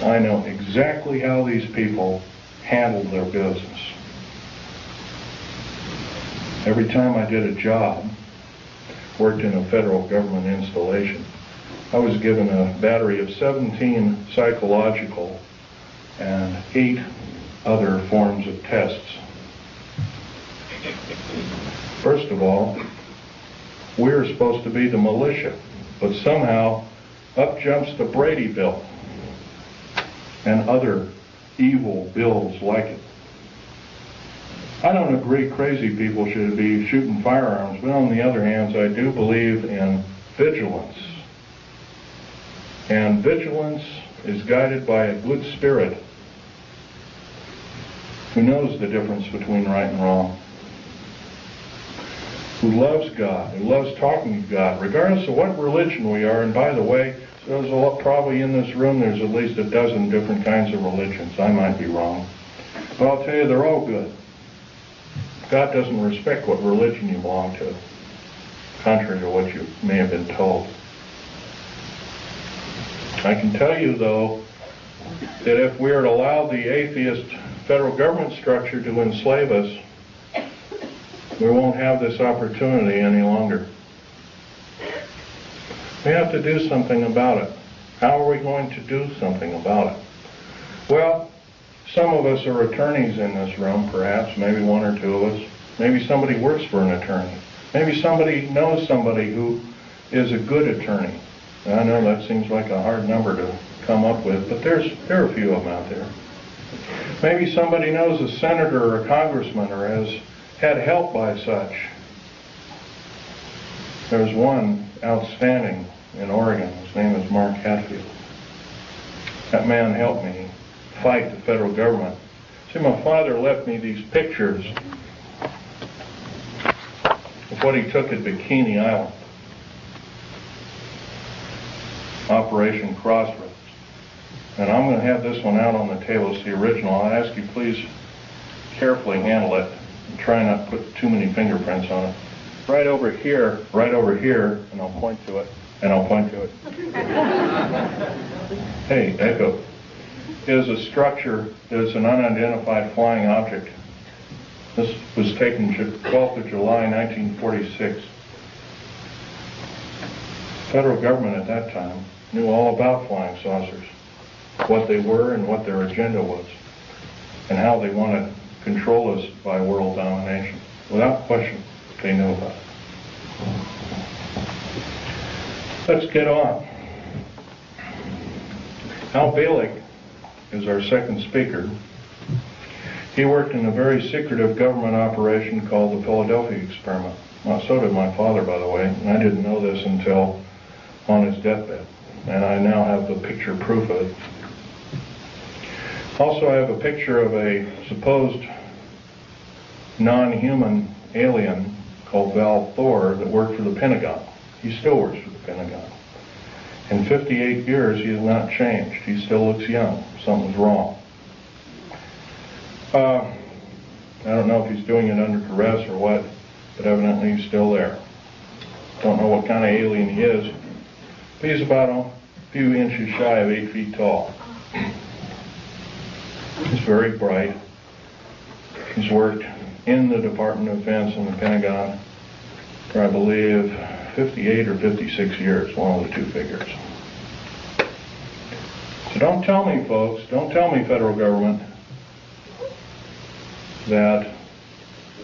I know exactly how these people handled their business. Every time I did a job, worked in a federal government installation. I was given a battery of 17 psychological and 8 other forms of tests. First of all, we're supposed to be the militia, but somehow up jumps the Brady bill and other evil bills like it. I don't agree crazy people should be shooting firearms, but on the other hand, I do believe in vigilance. And vigilance is guided by a good spirit who knows the difference between right and wrong, who loves God, who loves talking to God, regardless of what religion we are. And by the way, there's probably in this room, there's at least a dozen different kinds of religions. I might be wrong. But I'll tell you, they're all good. God doesn't respect what religion you belong to, contrary to what you may have been told. I can tell you, though, that if we are to allow the atheist federal government structure to enslave us, we won't have this opportunity any longer. We have to do something about it. How are we going to do something about it? Well, some of us are attorneys in this room, perhaps, maybe one or two of us. Maybe somebody works for an attorney. Maybe somebody knows somebody who is a good attorney. And I know that seems like a hard number to come up with, but there are a few of them out there. Maybe somebody knows a senator or a congressman or has had help by such. There's one outstanding in Oregon. His name is Mark Hatfield. That man helped me fight the federal government. See, my father left me these pictures of what he took at Bikini Island, Operation Crossroads. And I'm going to have this one out on the table. It's the original. I'll ask you please carefully handle it and try not to put too many fingerprints on it. Right over here, and I'll point to it, and I'll point to it. Hey, Echo. Is a structure that is an unidentified flying object. This was taken 12th of July, 1946. The federal government at that time knew all about flying saucers, what they were and what their agenda was, and how they wanted to control us by world domination. Without question, they knew about it. Let's get on. Al Bielek is our second speaker. He worked in a very secretive government operation called the Philadelphia Experiment. Well, so did my father, by the way, and I didn't know this until on his deathbed, and I now have the picture proof of it. Also, I have a picture of a supposed non-human alien called Val Thor that worked for the Pentagon. He still works for the Pentagon. In 58 years, he has not changed. He still looks young. Something's wrong. I don't know if he's doing it under duress or what, but evidently he's still there. Don't know what kind of alien he is, but he's about a few inches shy of 8 feet tall. He's very bright. He's worked in the Department of Defense and the Pentagon for, I believe, 58 or 56 years, one of the two figures. So don't tell me, folks, don't tell me, federal government, that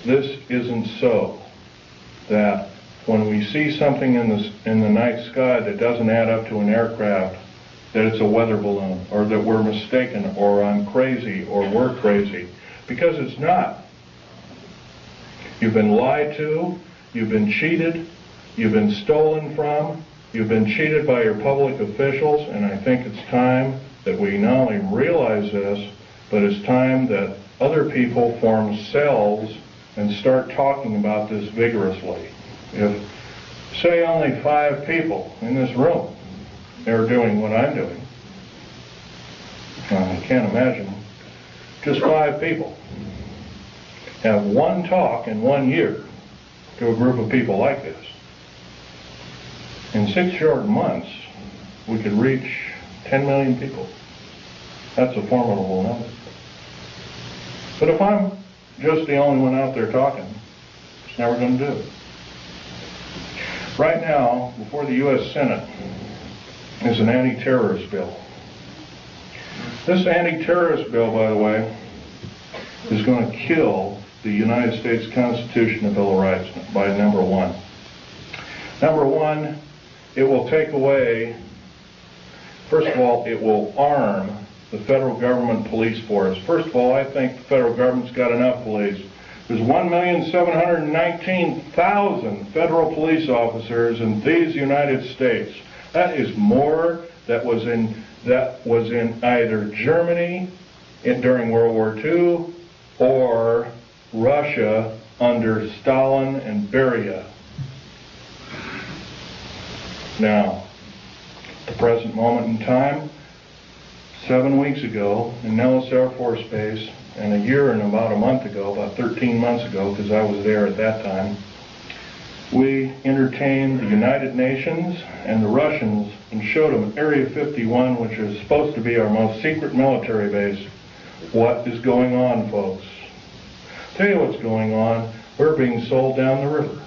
this isn't so. That when we see something in the night sky that doesn't add up to an aircraft, that it's a weather balloon, or that we're mistaken, or I'm crazy, or we're crazy, because it's not. You've been lied to, you've been cheated, you've been stolen from, you've been cheated by your public officials, and I think it's time that we not only realize this, but it's time that other people form cells and start talking about this vigorously. If, say, only 5 people in this room are doing what I'm doing, I can't imagine just 5 people have one talk in 1 year to a group of people like this. In 6 short months, we could reach 10 million people. That's a formidable number. But if I'm just the only one out there talking, it's never going to do it. Right now, before the U.S. Senate, is an anti-terrorist bill. This anti-terrorist bill, by the way, is going to kill the United States Constitution and Bill of Rights by number one. Number one, it will take away, first of all, it will arm the federal government police force. First of all, I think the federal government's got enough police. There's 1,719,000 federal police officers in these United States. That is more that was in either Germany during World War II or Russia under Stalin and Beria. Now, at the present moment in time, 7 weeks ago in Nellis Air Force Base, and a year and about a month ago, about 13 months ago, because I was there at that time, we entertained the United Nations and the Russians and showed them Area 51, which is supposed to be our most secret military base. What is going on, folks? Tell you what's going on. We're being sold down the river.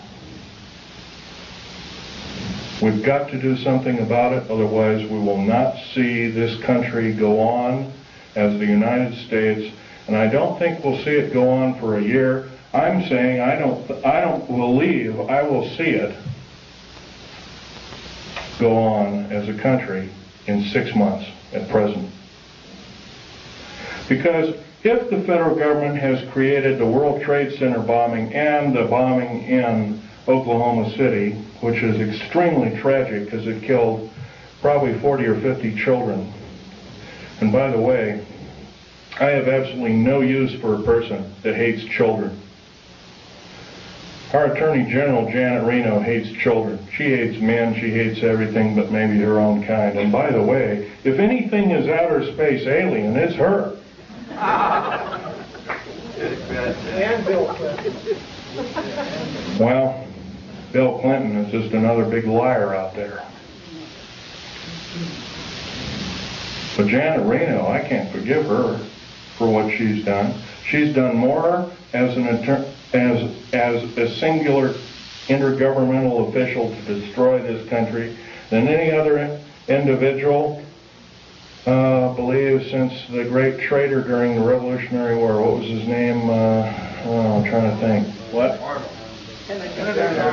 We've got to do something about it, otherwise we will not see this country go on as the United States, and I don't think we'll see it go on for a year. I'm saying I don't believe I will see it go on as a country in 6 months at present. Because if the federal government has created the World Trade Center bombing and the bombing in Oklahoma City, which is extremely tragic because it killed probably 40 or 50 children. And by the way, I have absolutely no use for a person that hates children. Our Attorney General, Janet Reno, hates children. She hates men, she hates everything but maybe her own kind. And by the way, if anything is outer space alien, it's her. And Bill Clinton. Well, Bill Clinton is just another big liar out there. But Janet Reno, I can't forgive her for what she's done. She's done more as a singular intergovernmental official to destroy this country than any other individual, believe, since the great traitor during the Revolutionary War. What was his name? I'm trying to think. What? Arnold.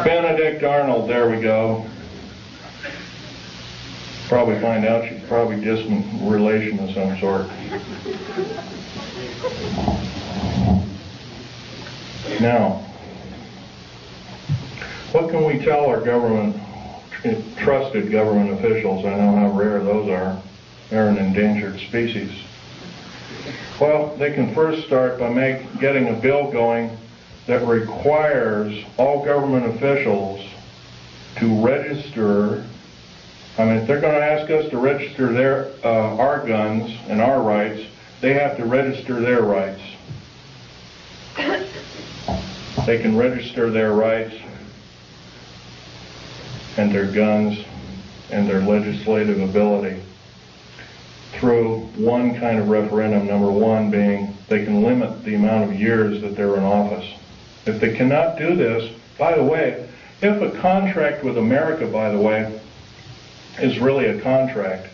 Benedict Arnold, there we go. Probably find out she's probably distant relation of some sort. Now, what can we tell our government, trusted government officials? I know how rare those are. They're an endangered species. Well, they can first start by getting a bill going that requires all government officials to register. I mean, if they're going to ask us to register our guns and our rights, they have to register their rights. They can register their rights and their guns and their legislative ability through one kind of referendum, number one being they can limit the amount of years that they're in office. If they cannot do this, by the way, if a contract with America, by the way, is really a contract,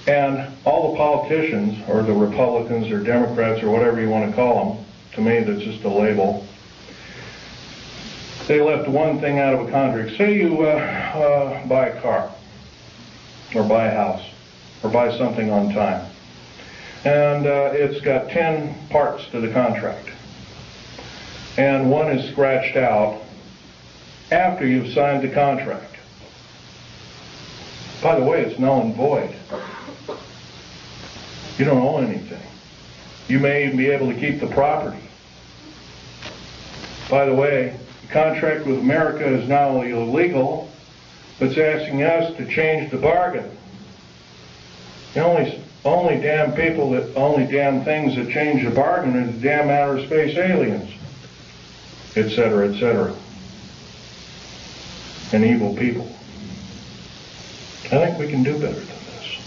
and all the politicians, or the Republicans or Democrats or whatever you want to call them, to me that's just a label, they left one thing out of a contract. Say you buy a car, or buy a house, or buy something on time, and it's got 10 parts to the contract, and one is scratched out after you've signed the contract. By the way, it's null and void. You don't own anything. You may even be able to keep the property. By the way, the contract with America is not only illegal, but it's asking us to change the bargain. The only damn things that change the bargain are the damn outer space aliens, etc., etc., and evil people. I think we can do better than this.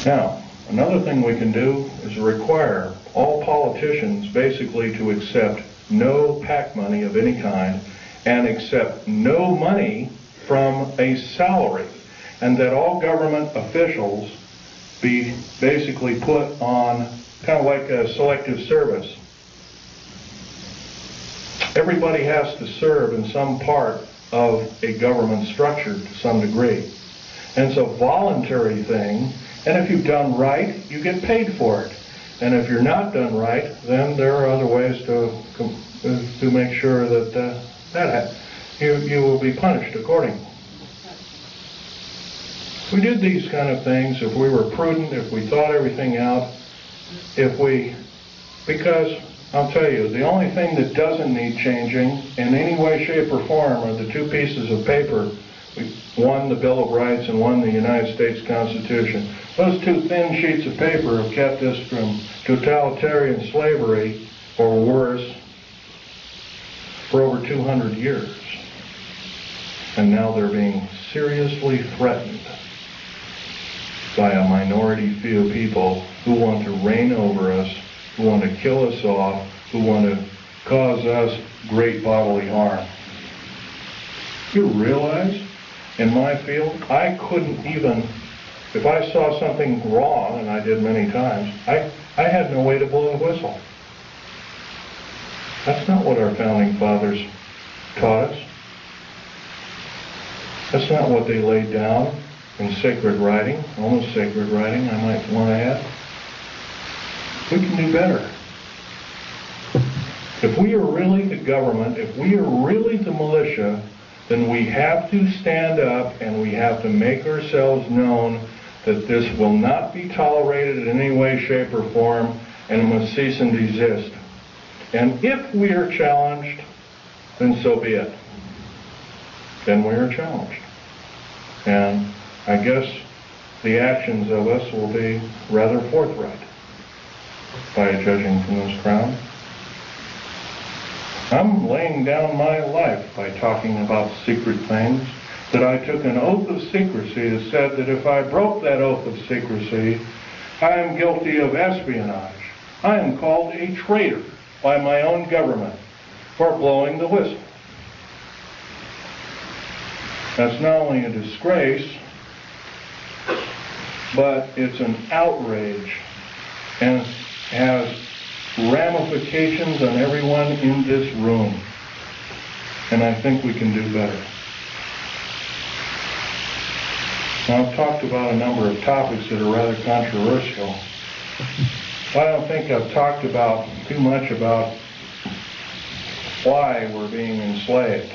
Now, another thing we can do is require all politicians basically to accept no PAC money of any kind, and accept no money from a salary, and that all government officials be basically put on kind of like a selective service. Everybody has to serve in some part of a government structure to some degree. And it's a voluntary thing, and if you've done right, you get paid for it. And if you're not done right, then there are other ways to make sure that you will be punished accordingly. If we did these kind of things, if we were prudent, if we thought everything out, because I'll tell you, the only thing that doesn't need changing in any way, shape, or form are the two pieces of paper, one the Bill of Rights and one the United States Constitution. Those two thin sheets of paper have kept us from totalitarian slavery, or worse, for over 200 years. And now they're being seriously threatened by a minority few people who want to reign over us, who want to kill us off, who want to cause us great bodily harm. You realize, in my field, I couldn't even, if I saw something wrong, and I did many times, I had no way to blow the whistle. That's not what our founding fathers taught us. That's not what they laid down in sacred writing, almost sacred writing, I might want to add. We can do better. If we are really the government, if we are really the militia, then we have to stand up and we have to make ourselves known that this will not be tolerated in any way, shape, or form, and it must cease and desist. And if we are challenged, then so be it. Then we are challenged. And I guess the actions of us will be rather forthright by judging from this crowd. I'm laying down my life by talking about secret things, that I took an oath of secrecy that said that if I broke that oath of secrecy, I am guilty of espionage. I am called a traitor by my own government for blowing the whistle. That's not only a disgrace, but it's an outrage and has ramifications on everyone in this room. And I think we can do better. Now, I've talked about a number of topics that are rather controversial. I don't think I've talked about too much about why we're being enslaved.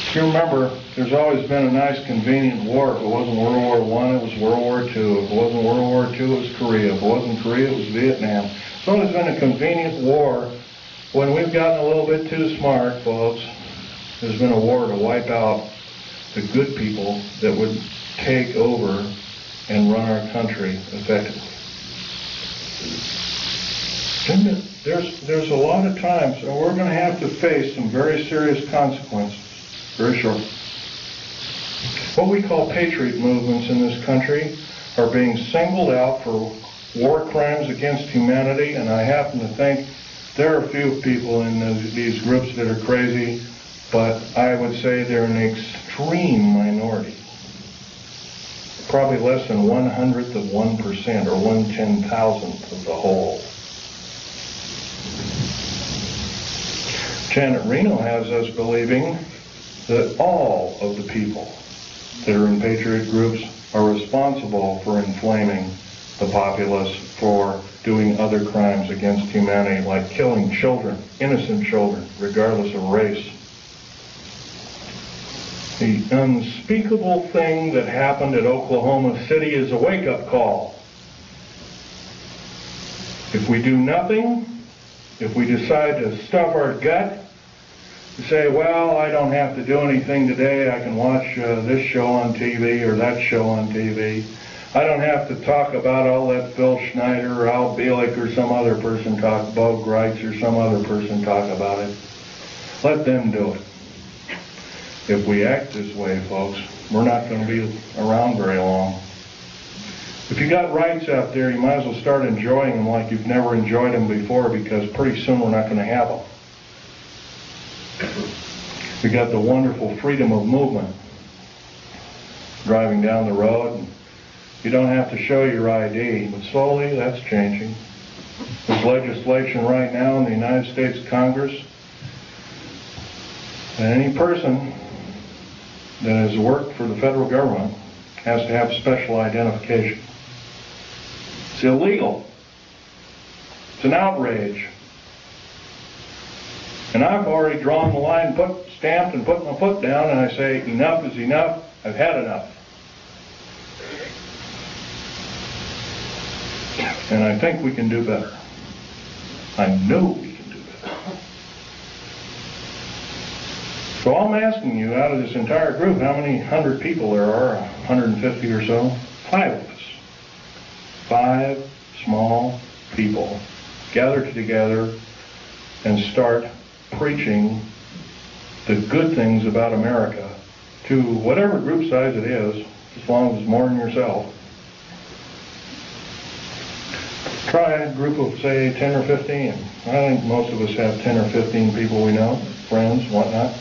If you remember, there's always been a nice convenient war. If it wasn't World War I, it was World War II. If it wasn't World War II, it was Korea. If it wasn't Korea, it was Vietnam. It's always been a convenient war. When we've gotten a little bit too smart, folks, there's been a war to wipe out the good people that would take over and run our country effectively. There's a lot of times, and we're going to have to face some very serious consequences. Very short. What we call patriot movements in this country are being singled out for war crimes against humanity, and I happen to think there are a few people in these groups that are crazy, but I would say they're an extreme minority. Probably less than 1/100 of 1% or 1/10,000th of the whole. Janet Reno has us believing that all of the people that are in patriot groups are responsible for inflaming the populace, for doing other crimes against humanity, like killing children, innocent children, regardless of race. The unspeakable thing that happened at Oklahoma City is a wake-up call. If we do nothing, if we decide to stuff our gut, to say, well, I don't have to do anything today, I can watch this show on TV or that show on TV. I don't have to talk about, I'll let Phil Schneider or Al Bielek or some other person talk, Bo Greitz or some other person talk about it. Let them do it. If we act this way, folks, we're not going to be around very long. If you got rights out there, you might as well start enjoying them like you've never enjoyed them before, because pretty soon we're not going to have them. We got the wonderful freedom of movement. Driving down the road, and you don't have to show your ID, but slowly that's changing. There's legislation right now in the United States Congress that any person that has worked for the federal government has to have special identification. It's illegal. It's an outrage. And I've already drawn the line, stamped and put my foot down, and I say, enough is enough. I've had enough. And I think we can do better. I know we can do better. So I'm asking you, out of this entire group, how many 100 people there are? 150 or so? 5 of us. 5 small people gathered together and start preaching the good things about America to whatever group size it is, as long as it's more than yourself. Try a group of, say, 10 or 15. I think most of us have 10 or 15 people we know, friends, whatnot.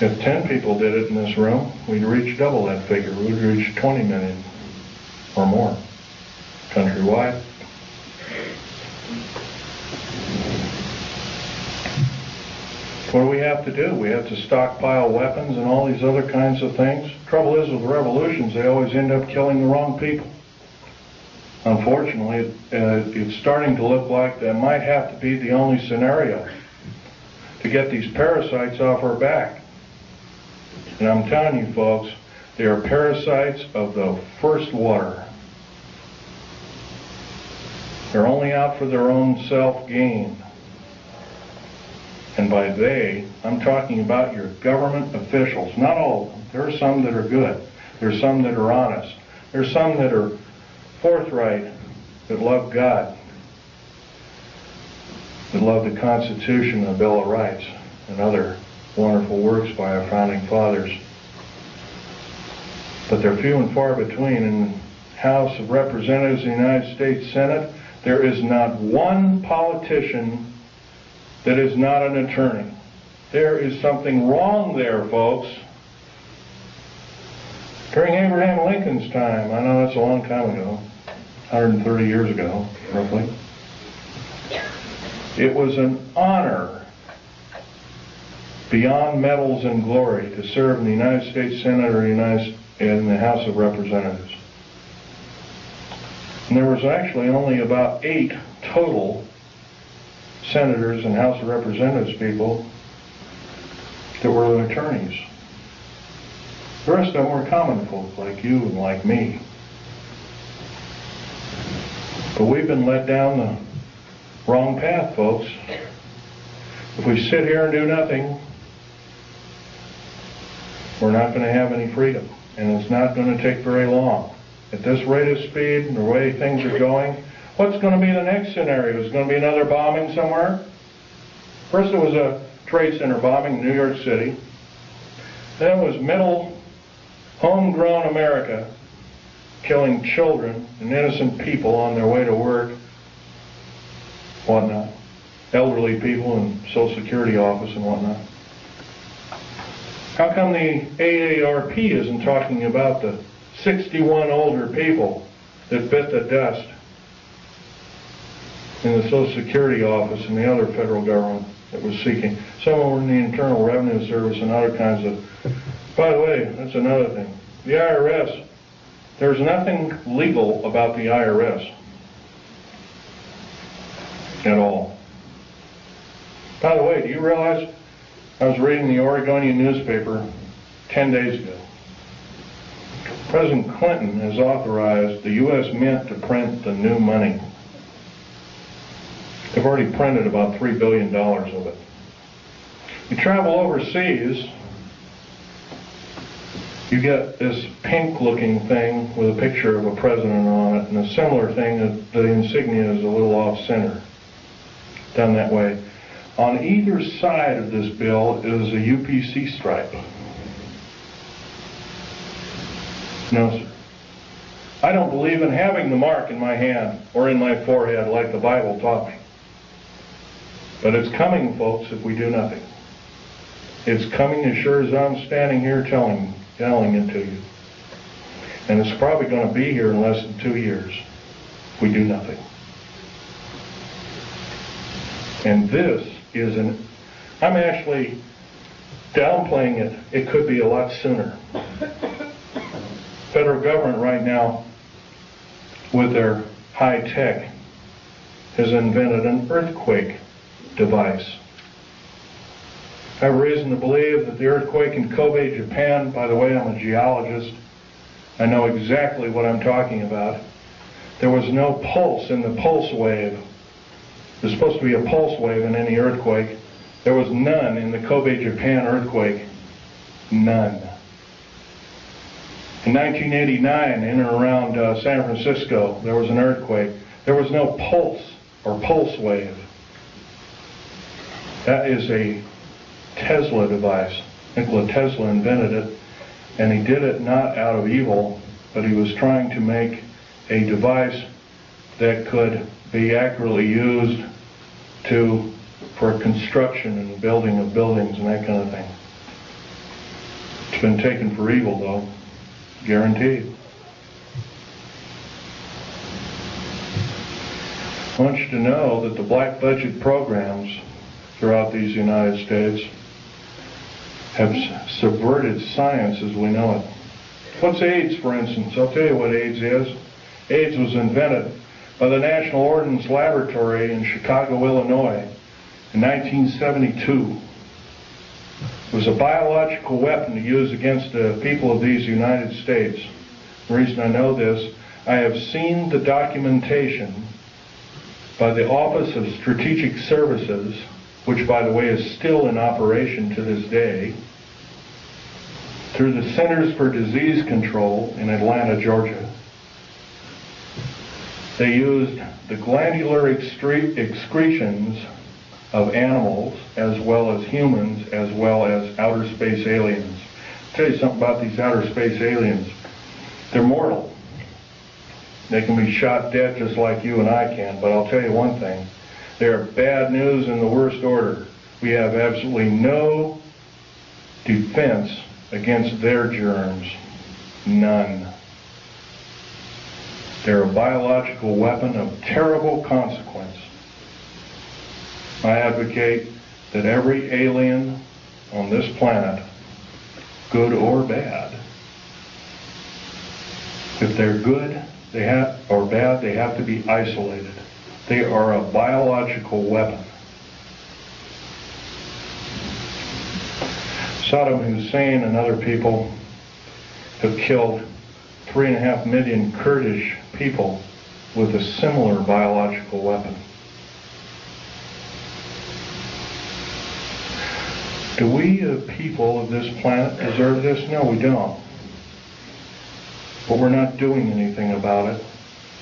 If 10 people did it in this room, we'd reach double that figure. We'd reach 20 million or more countrywide. What do we have to do? We have to stockpile weapons and all these other kinds of things. Trouble is with revolutions, they always end up killing the wrong people. Unfortunately, it's starting to look like that might have to be the only scenario to get these parasites off our back. And I'm telling you folks, they are parasites of the first water. They're only out for their own self-gain. And by they, I'm talking about your government officials. Not all of them. There are some that are good. There are some that are honest. There are some that are forthright, that love God, that love the Constitution and the Bill of Rights, and other wonderful works by our founding fathers. But they're few and far between. In the House of Representatives in the United States Senate, there is not one politician that is not an attorney. There is something wrong there, folks. During Abraham Lincoln's time, I know that's a long time ago, 130 years ago, roughly, it was an honor beyond medals and glory to serve in the United States Senate or in the House of Representatives. And there was actually only about 8 total senators and House of Representatives people that were attorneys. The rest of them were common folk like you and like me. But we've been led down the wrong path, folks. If we sit here and do nothing, we're not going to have any freedom. And it's not going to take very long. At this rate of speed and the way things are going, what's going to be the next scenario? Is it going to be another bombing somewhere? First it was a trade center bombing in New York City. Then it was middle, homegrown America killing children and innocent people on their way to work, whatnot. Elderly people in Social Security office and whatnot. How come the AARP isn't talking about the 61 older people that bit the dust in the Social Security office and the other federal government that was seeking? Some of them were in the Internal Revenue Service and other kinds of... By the way, that's another thing. The IRS, there's nothing legal about the IRS at all. By the way, do you realize, I was reading the Oregonian newspaper 10 days ago. President Clinton has authorized the U.S. Mint to print the new money. They've already printed about $3 billion of it. You travel overseas, you get this pink-looking thing with a picture of a president on it, and a similar thing that the insignia is a little off-center, done that way. On either side of this bill is a UPC stripe. No, sir. I don't believe in having the mark in my hand or in my forehead like the Bible taught me. But it's coming, folks, if we do nothing. It's coming as sure as I'm standing here telling it to you. And it's probably going to be here in less than 2 years if we do nothing. And this is I'm actually downplaying it. It could be a lot sooner. Federal government right now, with their high tech, has invented an earthquake device. I have reason to believe that the earthquake in Kobe, Japan, by the way, I'm a geologist, I know exactly what I'm talking about. There was no pulse in the pulse wave. There's supposed to be a pulse wave in any earthquake. There was none in the Kobe, Japan earthquake. None. In 1989, in and around San Francisco, there was an earthquake. There was no pulse or pulse wave. That is a Tesla device. Nikola Tesla invented it, and he did it not out of evil, but he was trying to make a device that could be accurately used for construction and building of buildings and that kind of thing. It's been taken for evil, though, guaranteed. I want you to know that the black budget programs throughout these United States have subverted science as we know it. What's AIDS, for instance? I'll tell you what AIDS is. AIDS was invented by the National Ordnance Laboratory in Chicago, Illinois in 1972. It was a biological weapon to use against the people of these United States. The reason I know this, I have seen the documentation by the Office of Strategic Services, which, by the way, is still in operation to this day, through the Centers for Disease Control in Atlanta, Georgia. They used the glandular excretions of animals, as well as humans, as well as outer space aliens. I'll tell you something about these outer space aliens. They're mortal. They can be shot dead just like you and I can, but I'll tell you one thing. They're bad news in the worst order. We have absolutely no defense against their germs. None. They're a biological weapon of terrible consequence. I advocate that every alien on this planet, good or bad, if they're good or bad, they have to be isolated. They are a biological weapon. Saddam Hussein and other people have killed 3.5 million Kurdish people with a similar biological weapon. Do we, the people of this planet, deserve this? No, we don't. But we're not doing anything about it.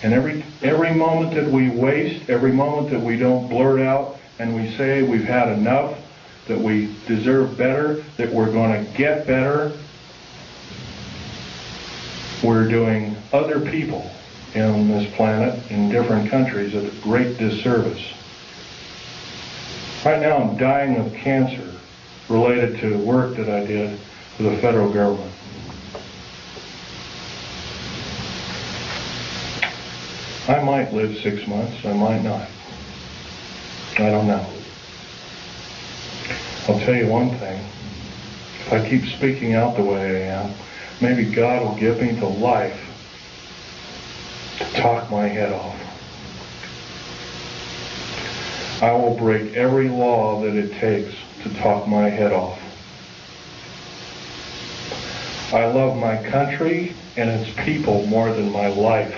And every moment that we waste, every moment that we don't blurt out and we say we've had enough, that we deserve better, that we're going to get better, we're doing other people on this planet in different countries a great disservice. Right now I'm dying of cancer related to work that I did for the federal government. I might live 6 months, I might not. I don't know. I'll tell you one thing. If I keep speaking out the way I am, maybe God will give me the life to talk my head off. I will break every law that it takes to talk my head off. I love my country and its people more than my life.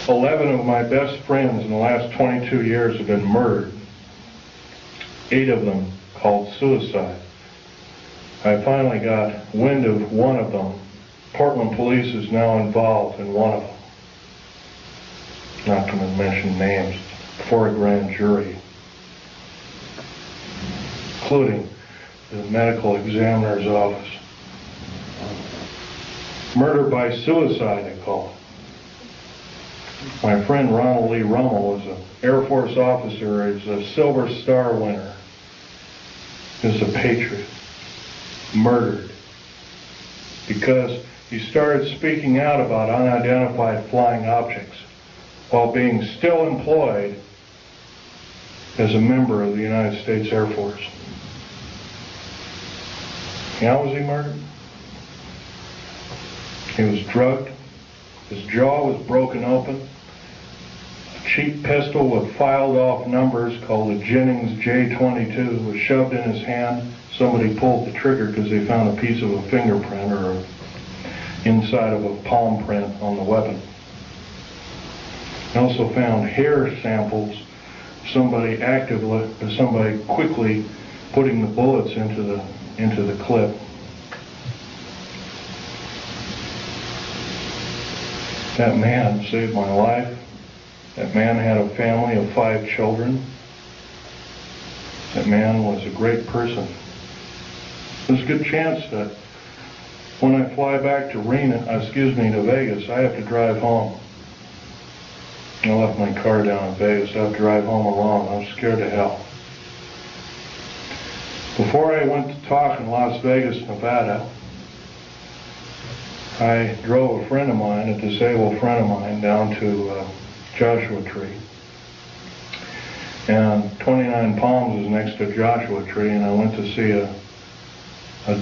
11 of my best friends in the last 22 years have been murdered. 8 of them called suicide. I finally got wind of one of them. Portland police is now involved in one of them. Not going to mention names, before a grand jury, including the medical examiner's office. Murder by suicide, they call it. My friend Ronald Lee Rummel was an Air Force officer. He's a Silver Star winner. He's a patriot. Murdered because he started speaking out about unidentified flying objects while being still employed as a member of the United States Air Force. How was he murdered? He was drugged. His jaw was broken open. A cheap pistol with filed off numbers called a Jennings J22 was shoved in his hand. Somebody pulled the trigger because they found a piece of a fingerprint or inside of a palm print on the weapon. They also found hair samples. Somebody quickly putting the bullets into the clip. That man saved my life. That man had a family of 5 children. That man was a great person. There's a good chance that when I fly back to Vegas, I have to drive home. I left my car down in Vegas. I have to drive home alone. I'm scared to hell. Before I went to talk in Las Vegas, Nevada, I drove a friend of mine, a disabled friend of mine, down to Joshua Tree. And 29 Palms is next to Joshua Tree, and I went to see a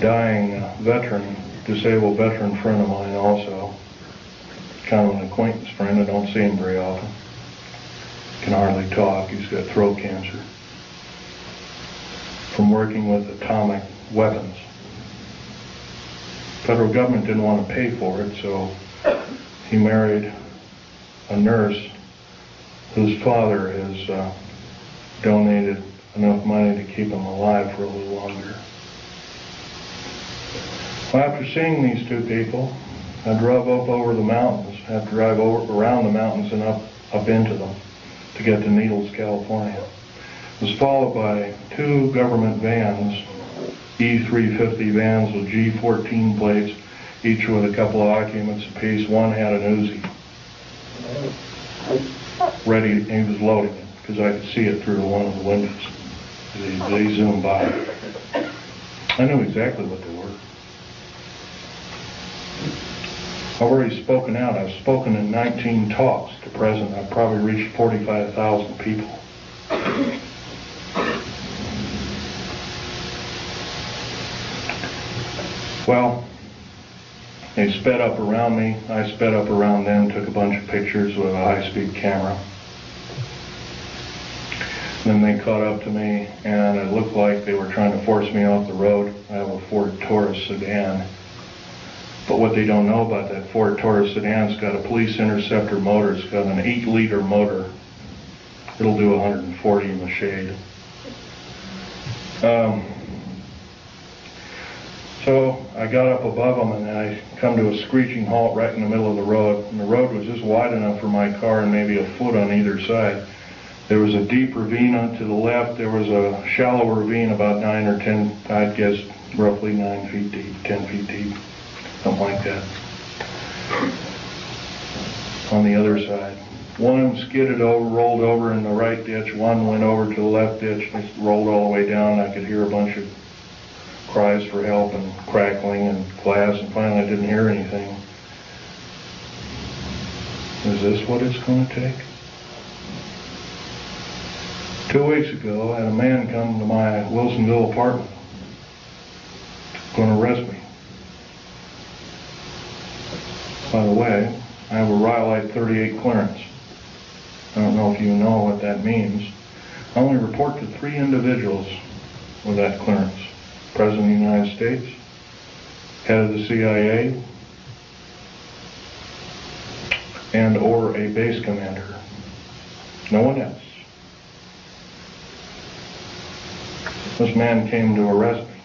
dying veteran, disabled veteran friend of mine also. Kind of an acquaintance friend. I don't see him very often. Can hardly talk. He's got throat cancer from working with atomic weapons. Federal government didn't want to pay for it, so he married a nurse whose father has donated enough money to keep him alive for a little longer. Well, after seeing these 2 people, I drove up over the mountains. I had to drive around the mountains and up into them to get to Needles, California. It was followed by 2 government vans, E350 vans with G14 plates, each with a couple of occupants apiece. One had an Uzi. Ready, he was loading it, because I could see it through one of the windows. They zoomed by. I knew exactly what they were. I've already spoken out. I've spoken in 19 talks to present. I've probably reached 45,000 people. Well, they sped up around me. I sped up around them, took a bunch of pictures with a high-speed camera. Then they caught up to me, and it looked like they were trying to force me off the road. I have a Ford Taurus sedan. But what they don't know about that Ford Taurus sedan's got a police interceptor motor. It's got an 8-liter motor. It'll do 140 in the shade. So I got up above them, and I come to a screeching halt right in the middle of the road. And the road was just wide enough for my car and maybe a foot on either side. There was a deep ravine to the left. There was a shallow ravine about 9 or 10, I'd guess roughly 9 feet deep, 10 feet deep, something like that. On the other side. One of them skidded over, rolled over in the right ditch. One went over to the left ditch and rolled all the way down. I could hear a bunch of cries for help and crackling and glass, and finally I didn't hear anything. Is this what it's going to take? 2 weeks ago, I had a man come to my Wilsonville apartment, going to arrest me. By the way, I have a Rhyolite 38 clearance. I don't know if you know what that means. I only report to 3 individuals with that clearance. President of the United States, head of the CIA, and or a base commander. No one else. This man came to arrest me.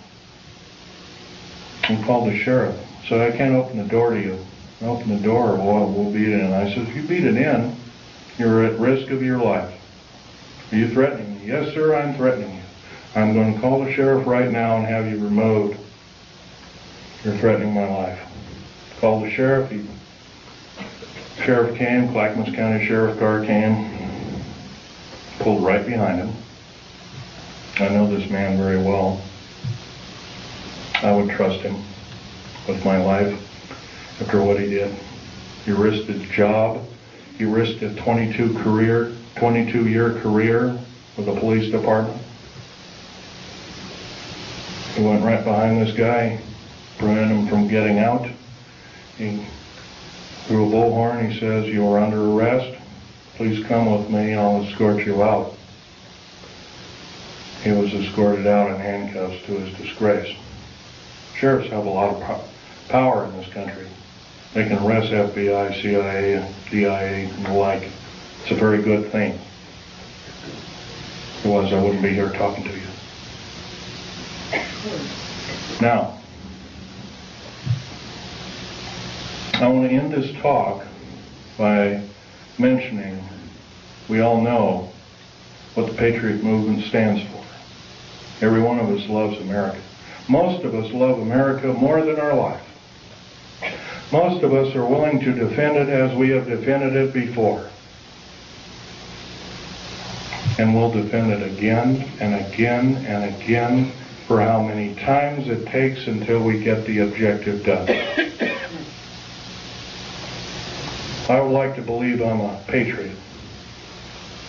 He called the sheriff. Said, I can't open the door to you. Open the door or we'll beat it in. I said, if you beat it in, you're at risk of your life. Are you threatening me? Yes, sir, I'm threatening you. I'm going to call the sheriff right now and have you removed. You're threatening my life. Called the sheriff. Sheriff came, Clackamas County Sheriff car came, pulled right behind him. I know this man very well. I would trust him with my life after what he did. He risked his job. He risked a 22-year career with the police department. He went right behind this guy, prevented him from getting out. He threw a bullhorn. He says, "You are under arrest. Please come with me and I'll escort you out." He was escorted out in handcuffs to his disgrace. Sheriffs have a lot of power in this country. They can arrest FBI, CIA, DIA, and the like. It's a very good thing. Otherwise, I wouldn't be here talking to you. Now, I want to end this talk by mentioning we all know what the Patriot Movement stands for. Every one of us loves America. Most of us love America more than our life. Most of us are willing to defend it as we have defended it before. And we'll defend it again and again and again for how many times it takes until we get the objective done. I would like to believe I'm a patriot.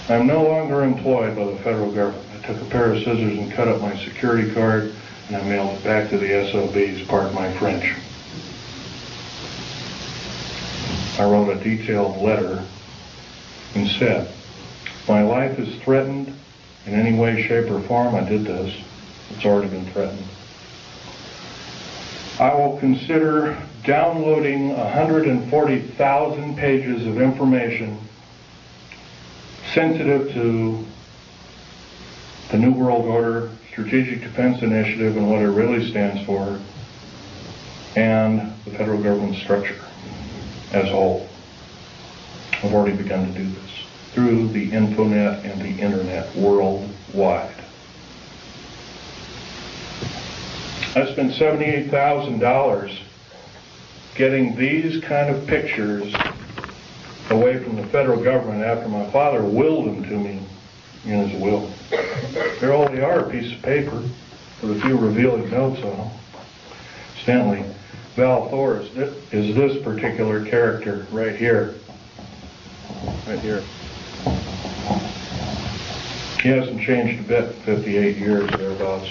I'm no longer employed by the federal government. I took a pair of scissors and cut up my security card and I mailed it back to the SOBs, pardon my French. I wrote a detailed letter and said, "My life is threatened in any way, shape, or form." I did this. It's already been threatened. "I will consider downloading 140,000 pages of information sensitive to the New World Order, Strategic Defense Initiative, and what it really stands for, and the federal government structure as a whole." I've already begun to do this through the Infonet and the Internet worldwide. I spent $78,000 getting these kind of pictures away from the federal government after my father willed them to me in his will. There all they are, a piece of paper with a few revealing notes on them. Stanley, Val Thor is this particular character right here. Right here. He hasn't changed a bit, 58 years thereabouts.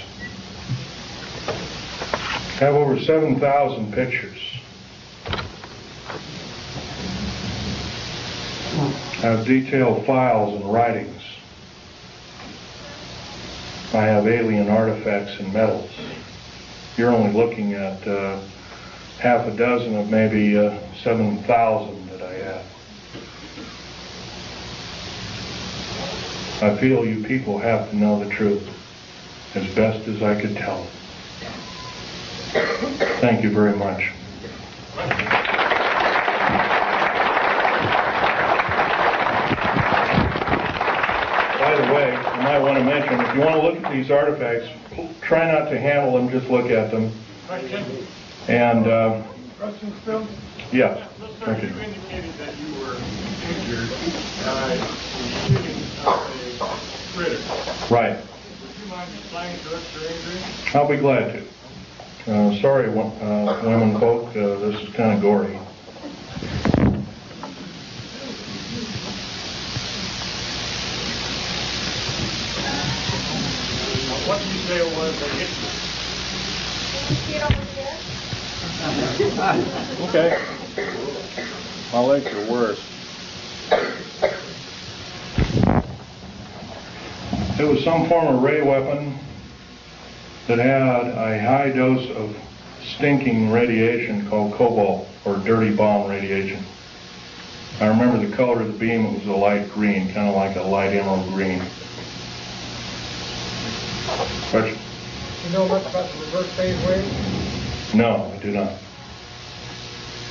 I have over 7,000 pictures. I have detailed files and writings. I have alien artifacts and medals. You're only looking at half a dozen of maybe 7,000 that I have. I feel you people have to know the truth as best as I could tell it. Thank you very much. By the way, I might want to mention, if you want to look at these artifacts, try not to handle them, just look at them. And, yes, thank you. You indicated that you were injured in shooting a critter. Right. Would you mind explaining to us your injury? I'll be glad to. Sorry, women folk, this is kind of gory. What did you say it was that hit you? Okay. My legs are worse. It was some form of ray weapon that had a high dose of stinking radiation called cobalt, or dirty bomb radiation. I remember the color of the beam. It was a light green, kind of like a light emerald green. Question? You know much about the reverse phase wave? No, I do not.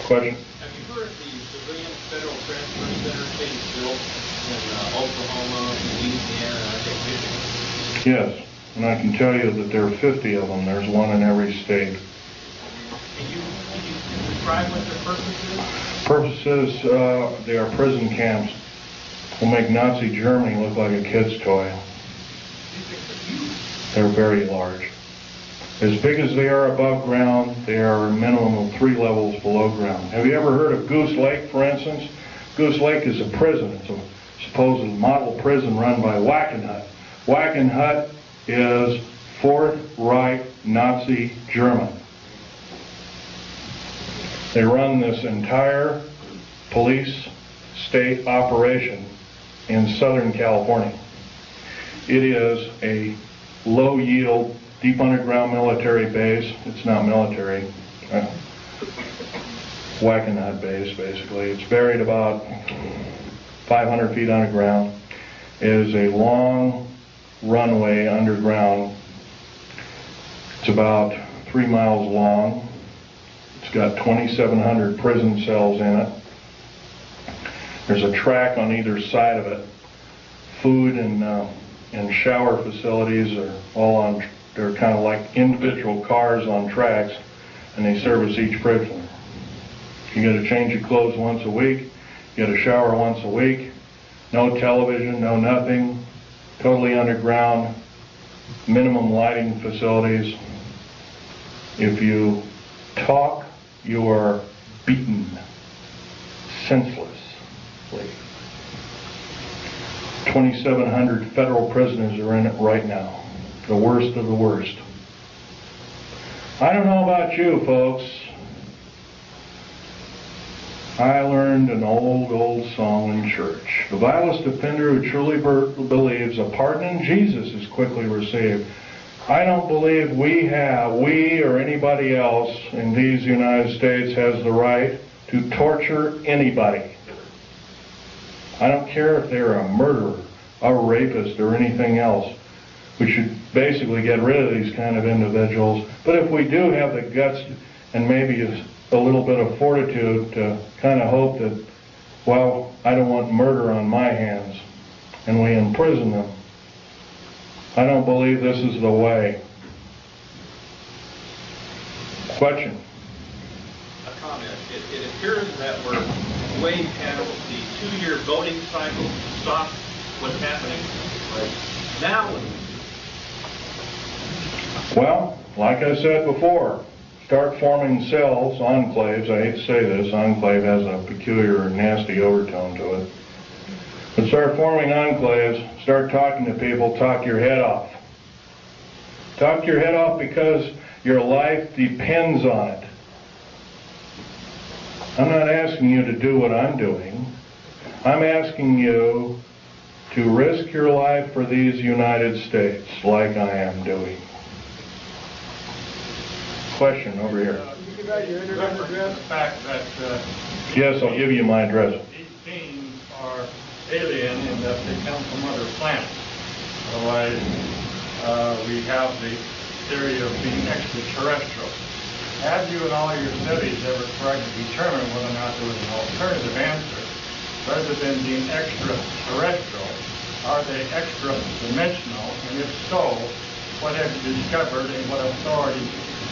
Question? Have you heard the civilian federal transfer center being built in Oklahoma, Louisiana, and I think Michigan? Yes, and I can tell you that there are 50 of them. There's one in every state. Can you describe what their purpose is? Purposes, they are prison camps. Will make Nazi Germany look like a kid's toy. They're very large. As big as they are above ground, they are a minimum of 3 levels below ground. Have you ever heard of Goose Lake, for instance? Goose Lake is a prison. It's a supposed model prison run by Wackenhut. Wackenhut is Fourth Reich Nazi German. They run this entire police state operation in Southern California. It is a low-yield, deep underground military base. It's not military. Wackenhut base, basically. It's buried about 500 feet underground. It is a long runway underground. It's about 3 miles long. It's got 2,700 prison cells in it. There's a track on either side of it. Food and shower facilities are all on, they're kind of like individual cars on tracks, and they service each prisoner. You get to change your clothes once a week, get a shower once a week, no television, no nothing, totally underground, minimum lighting facilities. If you talk, you are beaten senselessly. 2,700 federal prisoners are in it right now. The worst of the worst. I don't know about you, folks. I learned an old song in church. The vilest offender who truly believes a pardon in Jesus is quickly received. I don't believe we or anybody else in these United States has the right to torture anybody. I don't care if they're a murderer, a rapist, or anything else. We should basically get rid of these kind of individuals. But if we do have the guts and maybe a little bit of fortitude to kind of hope that, well, I don't want murder on my hands, and we imprison them, I don't believe this is the way. Question? A comment. It appears that we're way past the 2-year voting cycle to stop what's happening. Right now, well, like I said before, start forming cells, enclaves. I hate to say this, enclave has a peculiar, nasty overtone to it. But start forming enclaves, start talking to people, talk your head off. Talk your head off because your life depends on it. I'm not asking you to do what I'm doing. I'm asking you to risk your life for these United States like I am doing. Question over here. You give out your internet address? The fact that Yes, I'll give you my address. these beings are alien in that they come from other planets. Otherwise, we have the theory of being extraterrestrial. Have you in all your studies ever tried to determine whether or not there was an alternative answer? Rather than being extraterrestrial, are they extra-dimensional? And if so, what have you discovered and what authority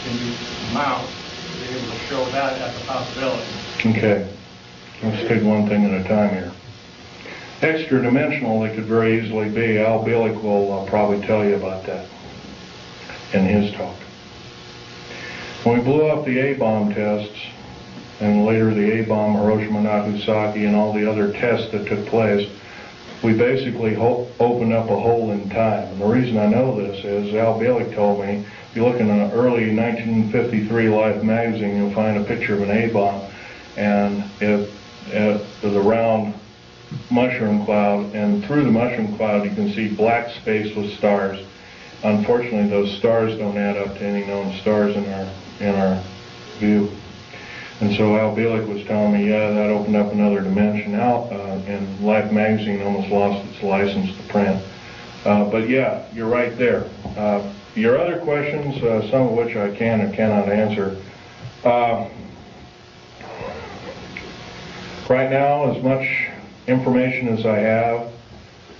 can you mount to be able to show that as a possibility? Okay. Let's take one thing at a time here. Extra-dimensional, they could very easily be. Al Bielek will probably tell you about that in his talk. When we blew up the A-bomb tests, and later the A-bomb, Hiroshima, Nagasaki, and all the other tests that took place, we basically opened up a hole in time. And the reason I know this is Al Bielek told me, if you look in an early 1953 Life magazine, you'll find a picture of an A-bomb, and it was a round mushroom cloud, and through the mushroom cloud you can see black space with stars. Unfortunately, those stars don't add up to any known stars in our view. And so Al Bielek was telling me, yeah, that opened up another dimension. And Life magazine almost lost its license to print. But yeah, you're right there. Your other questions, some of which I can or cannot answer. Right now, as much information as I have,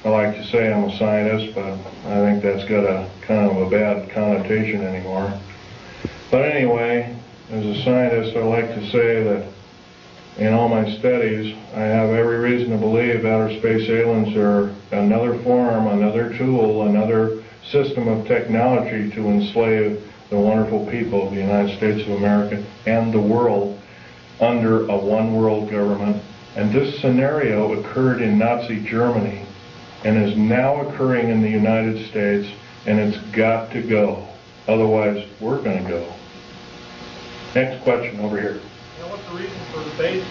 I like to say I'm a scientist, but I think that's got a kind of a bad connotation anymore. But anyway, as a scientist, I like to say that in all my studies, I have every reason to believe outer space aliens are another form, another tool, another system of technology to enslave the wonderful people of the United States of America and the world under a one-world government. And this scenario occurred in Nazi Germany and is now occurring in the United States, and it's got to go. Otherwise, we're going to go. Next question over here. Now, what's the reason for the base?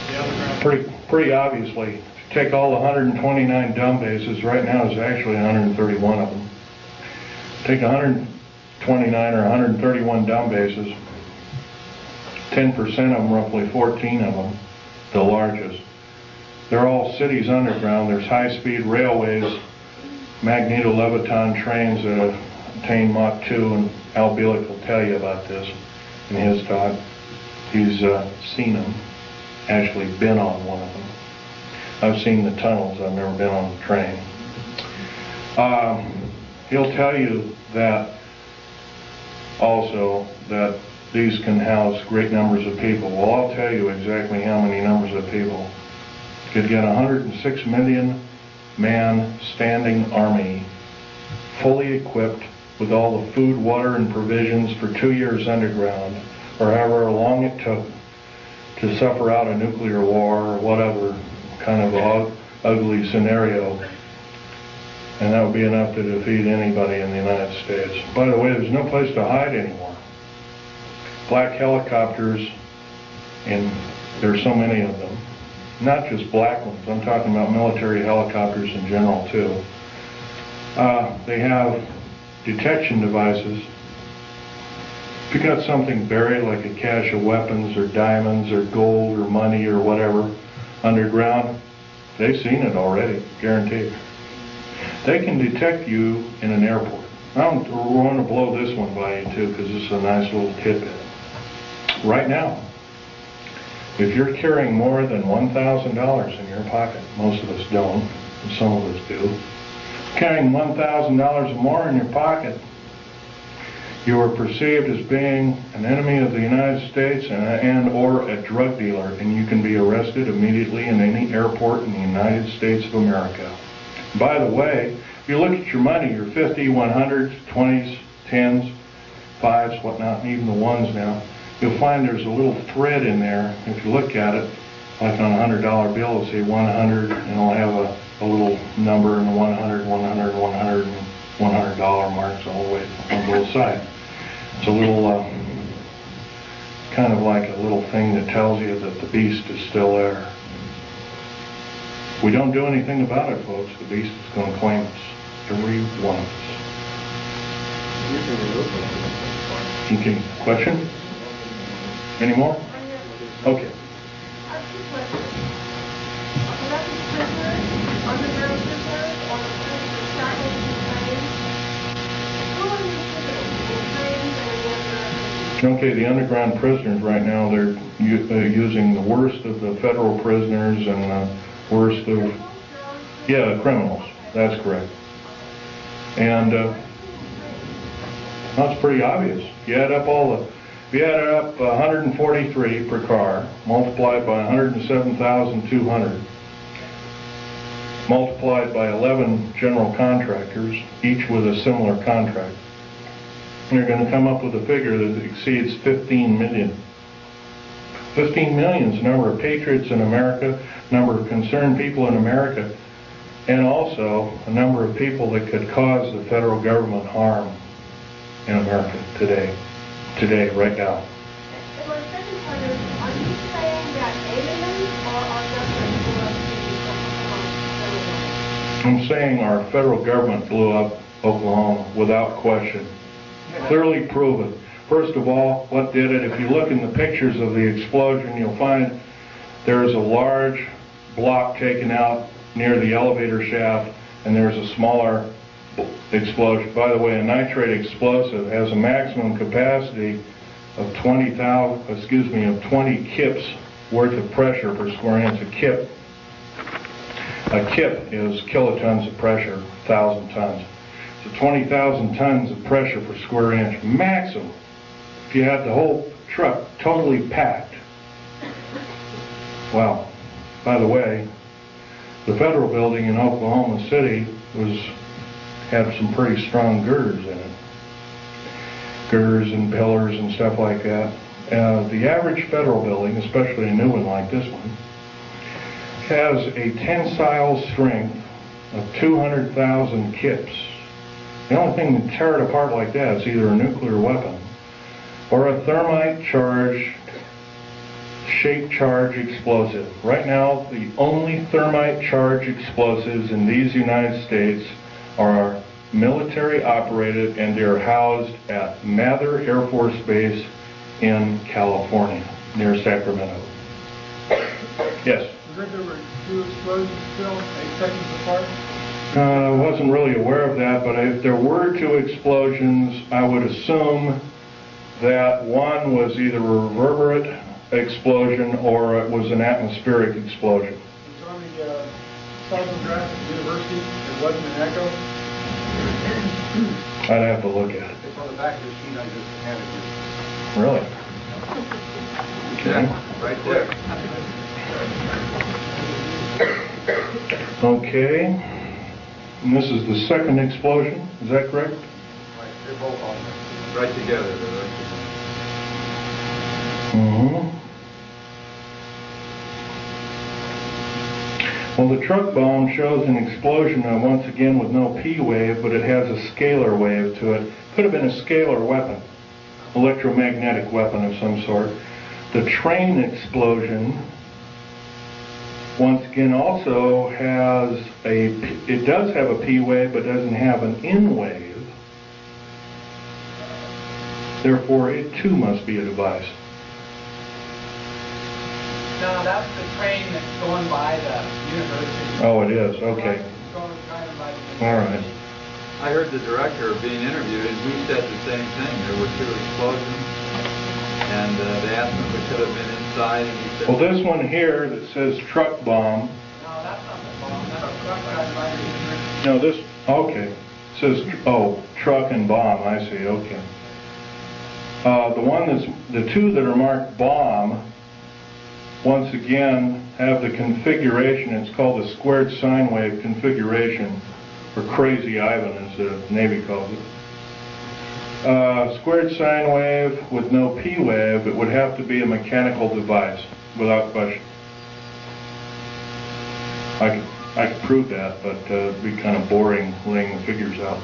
The underground? Pretty obviously, if you take all the 129 dumb bases, right now there's actually 131 of them. Take 129 or 131 dumb bases, 10% of them, roughly 14 of them, the largest. They're all cities underground. There's high-speed railways, magneto-leviton trains that have attained Mach 2, and Al Bielek will tell you about this in his talk. He's seen them, actually been on one of them. I've seen the tunnels, I've never been on the train. He'll tell you that also that these can house great numbers of people. Well, I'll tell you exactly how many numbers of people. You could get 106 million man standing army, fully equipped with all the food, water, and provisions for 2 years underground, or however long it took to suffer out a nuclear war or whatever kind of ugly scenario. And that would be enough to defeat anybody in the United States. By the way, there's no place to hide anymore. Black helicopters, and there's so many of them. Not just black ones, I'm talking about military helicopters in general too. They have detection devices. If you got something buried like a cache of weapons or diamonds or gold or money or whatever underground, they've seen it already, guaranteed. They can detect you in an airport. I want to blow this one by you too, because this is a nice little tidbit. Right now, if you're carrying more than $1,000 in your pocket, most of us don't, and some of us do, carrying $1,000 or more in your pocket, you are perceived as being an enemy of the United States and or a drug dealer, and you can be arrested immediately in any airport in the United States of America. By the way, if you look at your money, your 50, 100s, 20s, 10s, 5s, whatnot, and even the ones now, you'll find there's a little thread in there. If you look at it, like on a $100 bill, it'll say 100, and it'll have a little number in the 100, 100, 100, and $100 marks all the way on both sides. It's a little, kind of like a little thing that tells you that the beast is still there. We don't do anything about it, folks. The beast is going to claim us, every one of us. Okay, question? Any more? Okay. I have two questions. Will that be prisoners, underground prisoners, or the prisoners shackled to trains? Who are these prisoners? The trains and the underground? Okay, the underground prisoners right now, they're using the worst of the federal prisoners and the worst of, yeah, criminals. That's correct. And that's pretty obvious. You add up if you add up 143 per car, multiplied by 107,200, multiplied by 11 general contractors, each with a similar contract, you're going to come up with a figure that exceeds 15 million. 15 million is the number of patriots in America, number of concerned people in America, and also a number of people that could cause the federal government harm in America today, right now. And my second part is, are you saying that aliens or are just I'm saying our federal government blew up Oklahoma without question. Clearly proven. First of all, what did it? If you look in the pictures of the explosion, you'll find there's a large block taken out near the elevator shaft, and there's a smaller explosion. By the way, a nitrate explosive has a maximum capacity of 20 kips worth of pressure per square inch. A kip is kilotons of pressure, 1,000 tons. So 20,000 tons of pressure per square inch maximum. if you had the whole truck totally packed. Wow. By the way, the federal building in Oklahoma City had some pretty strong girders in it. Girders and pillars and stuff like that. The average federal building, especially a new one like this one, has a tensile strength of 200,000 kips. The only thing that tear it apart like that is either a nuclear weapon or a thermite charge, shape charge explosive. Right now, the only thermite charge explosives in these United States are military operated, and they're housed at Mather Air Force Base in California, near Sacramento. Yes? I heard there were 2 explosions still, 8 seconds apart. I wasn't really aware of that, but if there were 2 explosions, I would assume that one was either a reverberant explosion or it was an atmospheric explosion. It's on the seismograph at the university. It wasn't an echo. I'd have to look at it. It's on the back of the sheet I just handed you. Really? Okay. Right there. Okay. And this is the second explosion, is that correct? Right, they're both on there. Right together. They're right together. Mm-hmm. Well, the truck bomb shows an explosion, once again with no P wave, but it has a scalar wave to it. Could have been a scalar weapon, electromagnetic weapon of some sort. The train explosion, once again, also has it does have a P wave, but doesn't have an N wave. Therefore, it too must be a device. No, that's the train that's going by the university. Oh, it is. Okay. It's going kind of by the All right. I heard the director being interviewed, and he said the same thing. There were 2 explosions, and they asked him if it could have been inside, and he said... Well, this one here that says truck bomb. No, that's not the bomb. That's a truck right by the university. No, this, okay. It says, truck and bomb. I see, okay. The 2 that are marked bomb, once again, have the configuration. It's called the squared sine wave configuration, or Crazy Ivan, as the Navy calls it. Squared sine wave with no P wave, it would have to be a mechanical device, without question. I could prove that, but it'd be kind of boring laying the figures out.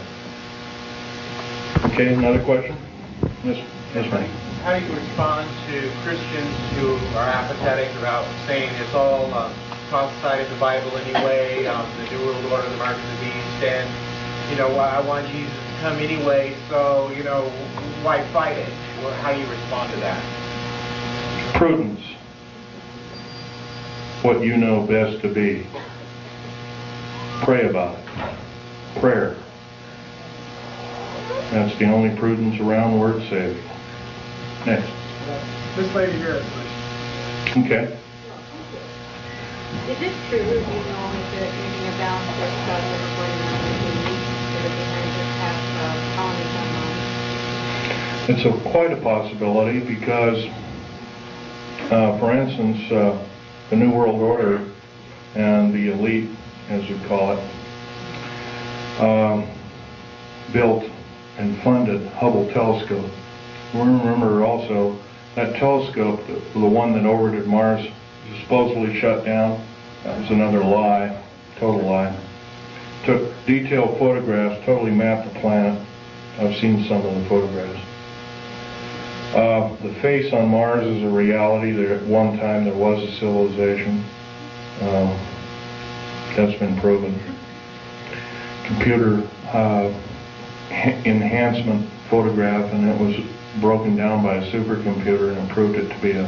Okay, another question? Yes, ma'am. How do you respond to Christians who are apathetic about saying it's all outside of the Bible anyway, the New World Order, the mark of the beast, and, I want Jesus to come anyway, so, why fight it? How do you respond to that? Prudence. What you know best to be. Pray about it. Prayer. That's the only prudence around worth saving. Next. This lady here has a question. Okay. Is it true that you know if there's anything about this government reporting on the TV, so that they kind of just have colonies online? It's quite a possibility because, for instance, the New World Order and the elite, as we call it, built and funded Hubble telescope. Remember also that telescope, the one that orbited Mars, was supposedly shut down. That was another lie, total lie. Took detailed photographs, totally mapped the planet. I've seen some of the photographs. The face on Mars is a reality. There, at one time there was a civilization. That's been proven. Computer enhancement photograph, and it was broken down by a supercomputer and proved it to be a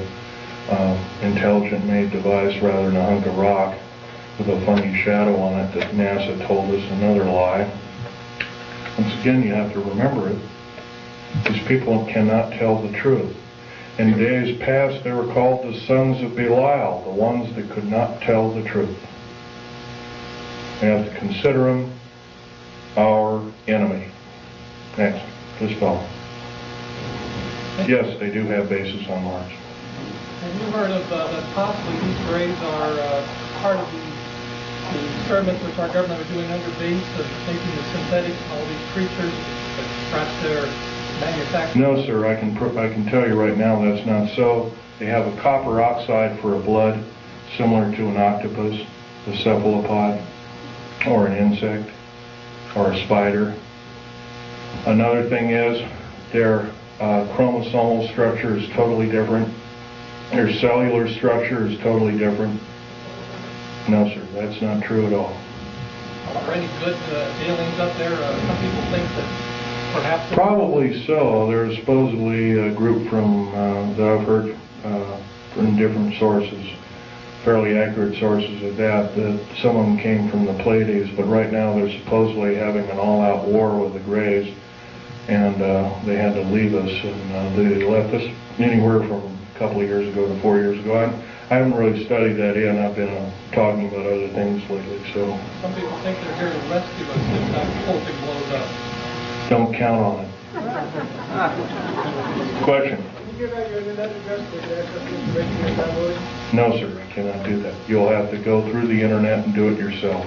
intelligent made device rather than a hunk of rock with a funny shadow on it that NASA told us. Another lie. Once again, you have to remember it. These people cannot tell the truth. In days past, they were called the sons of Belial, the ones that could not tell the truth. We have to consider them our enemy. Next, this fellow. Yes, they do have bases on Mars. Have you heard of that possibly these graves are part of the experiments which our government are doing under base of taking the synthetics and all these creatures that perhaps they're manufacturing? No, sir. I can tell you right now that's not so. They have a copper oxide for a blood, similar to an octopus, a cephalopod, or an insect, or a spider. Another thing is their chromosomal structure is totally different. Their cellular structure is totally different. No, sir, that's not true at all. Are there any good aliens up there? Some people think that perhaps... Probably so. There's supposedly a group from that I've heard from different sources, fairly accurate sources at that some of them came from the Pleiades, but right now they're supposedly having an all-out war with the Greys, and they had to leave us, and they left us anywhere from a couple of years ago to 4 years ago. I haven't really studied that in. I've been talking about other things lately, so... Some people think they're here to rescue us if that whole thing blows up. Don't count on it. Question? Can you give out your internet address for the access information you're downloading? No, sir, I cannot do that. You'll have to go through the internet and do it yourself.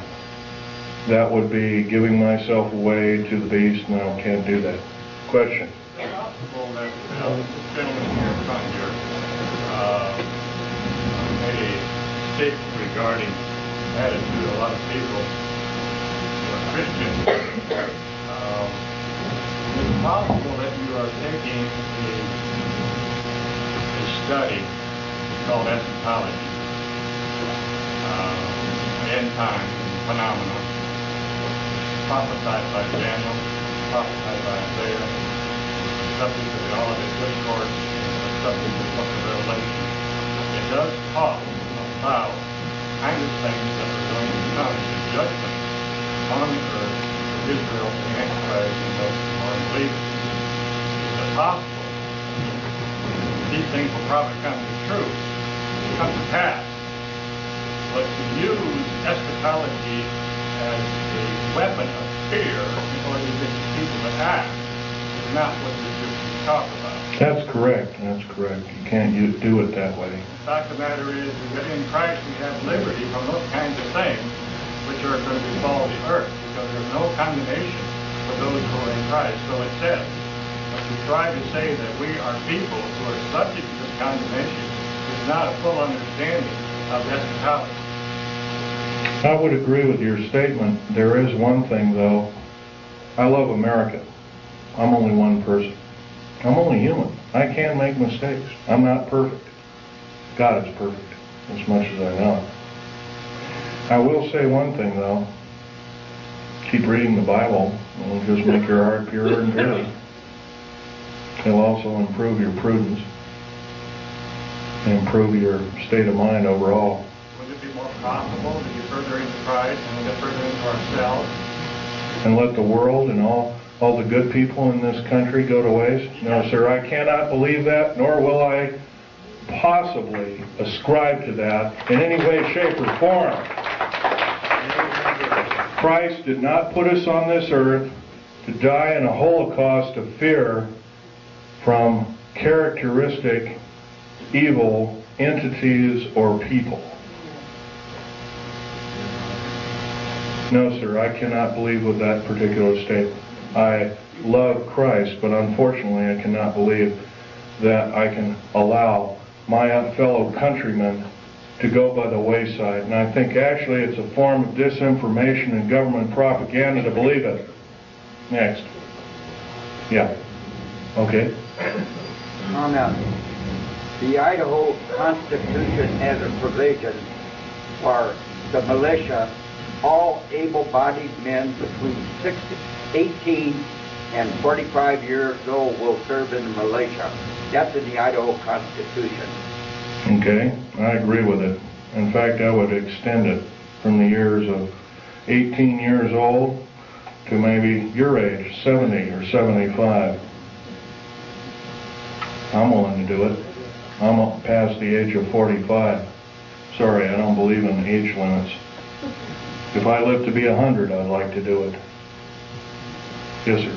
That would be giving myself away to the beast, and I can't do that. Question? Is it possible that this gentleman here in front here made a statement regarding attitude of a lot of people who are Christians? Is it possible that you are taking a study called eschatology, end time phenomena, prophesied by Daniel, prophesied by Isaiah, subject to the Olivet Discourse, and subject to the book of Revelation? It does talk about kind of things that are going to come to judgment on earth, Israel, the Antichrist, and those who are unbelievers. Is it possible these things will probably come to truth, come to pass? But to use eschatology as a weapon of fear in order to get people to act is not what the scriptures talk about. That's correct. That's correct. You can't do it that way. The fact of the matter is that in Christ we have liberty from those kinds of things which are going to befall the earth, because there's no condemnation for those who are in Christ. So it says, but to try to say that we are people who are subject to this condemnation is not a full understanding of eschatology. I would agree with your statement. There is one thing, though. I love America. I'm only one person. I'm only human. I can make mistakes. I'm not perfect. God is perfect, as much as I know. I will say one thing, though. Keep reading the Bible. It'll just make your heart purer and purer. It'll also improve your prudence and improve your state of mind overall. Would it be more profitable to get further into Christ and get further into ourselves? And let the world and all the good people in this country go to waste? No, sir, I cannot believe that, nor will I possibly ascribe to that in any way, shape, or form. Christ did not put us on this earth to die in a holocaust of fear from characteristic evil entities or people. No, sir, I cannot believe with that particular statement. I love Christ, but unfortunately I cannot believe that I can allow my fellow countrymen to go by the wayside. And I think actually it's a form of disinformation and government propaganda to believe it. Next. Yeah. Okay. Comment. The Idaho Constitution has a provision for the militia. All able-bodied men between 18 and 45 years old will serve in the militia. That's in the Idaho Constitution. Okay, I agree with it. In fact, I would extend it from the years of 18 years old to maybe your age, 70 or 75. I'm willing to do it. I'm past the age of 45. Sorry, I don't believe in age limits. If I live to be 100, I'd like to do it. Yes, sir.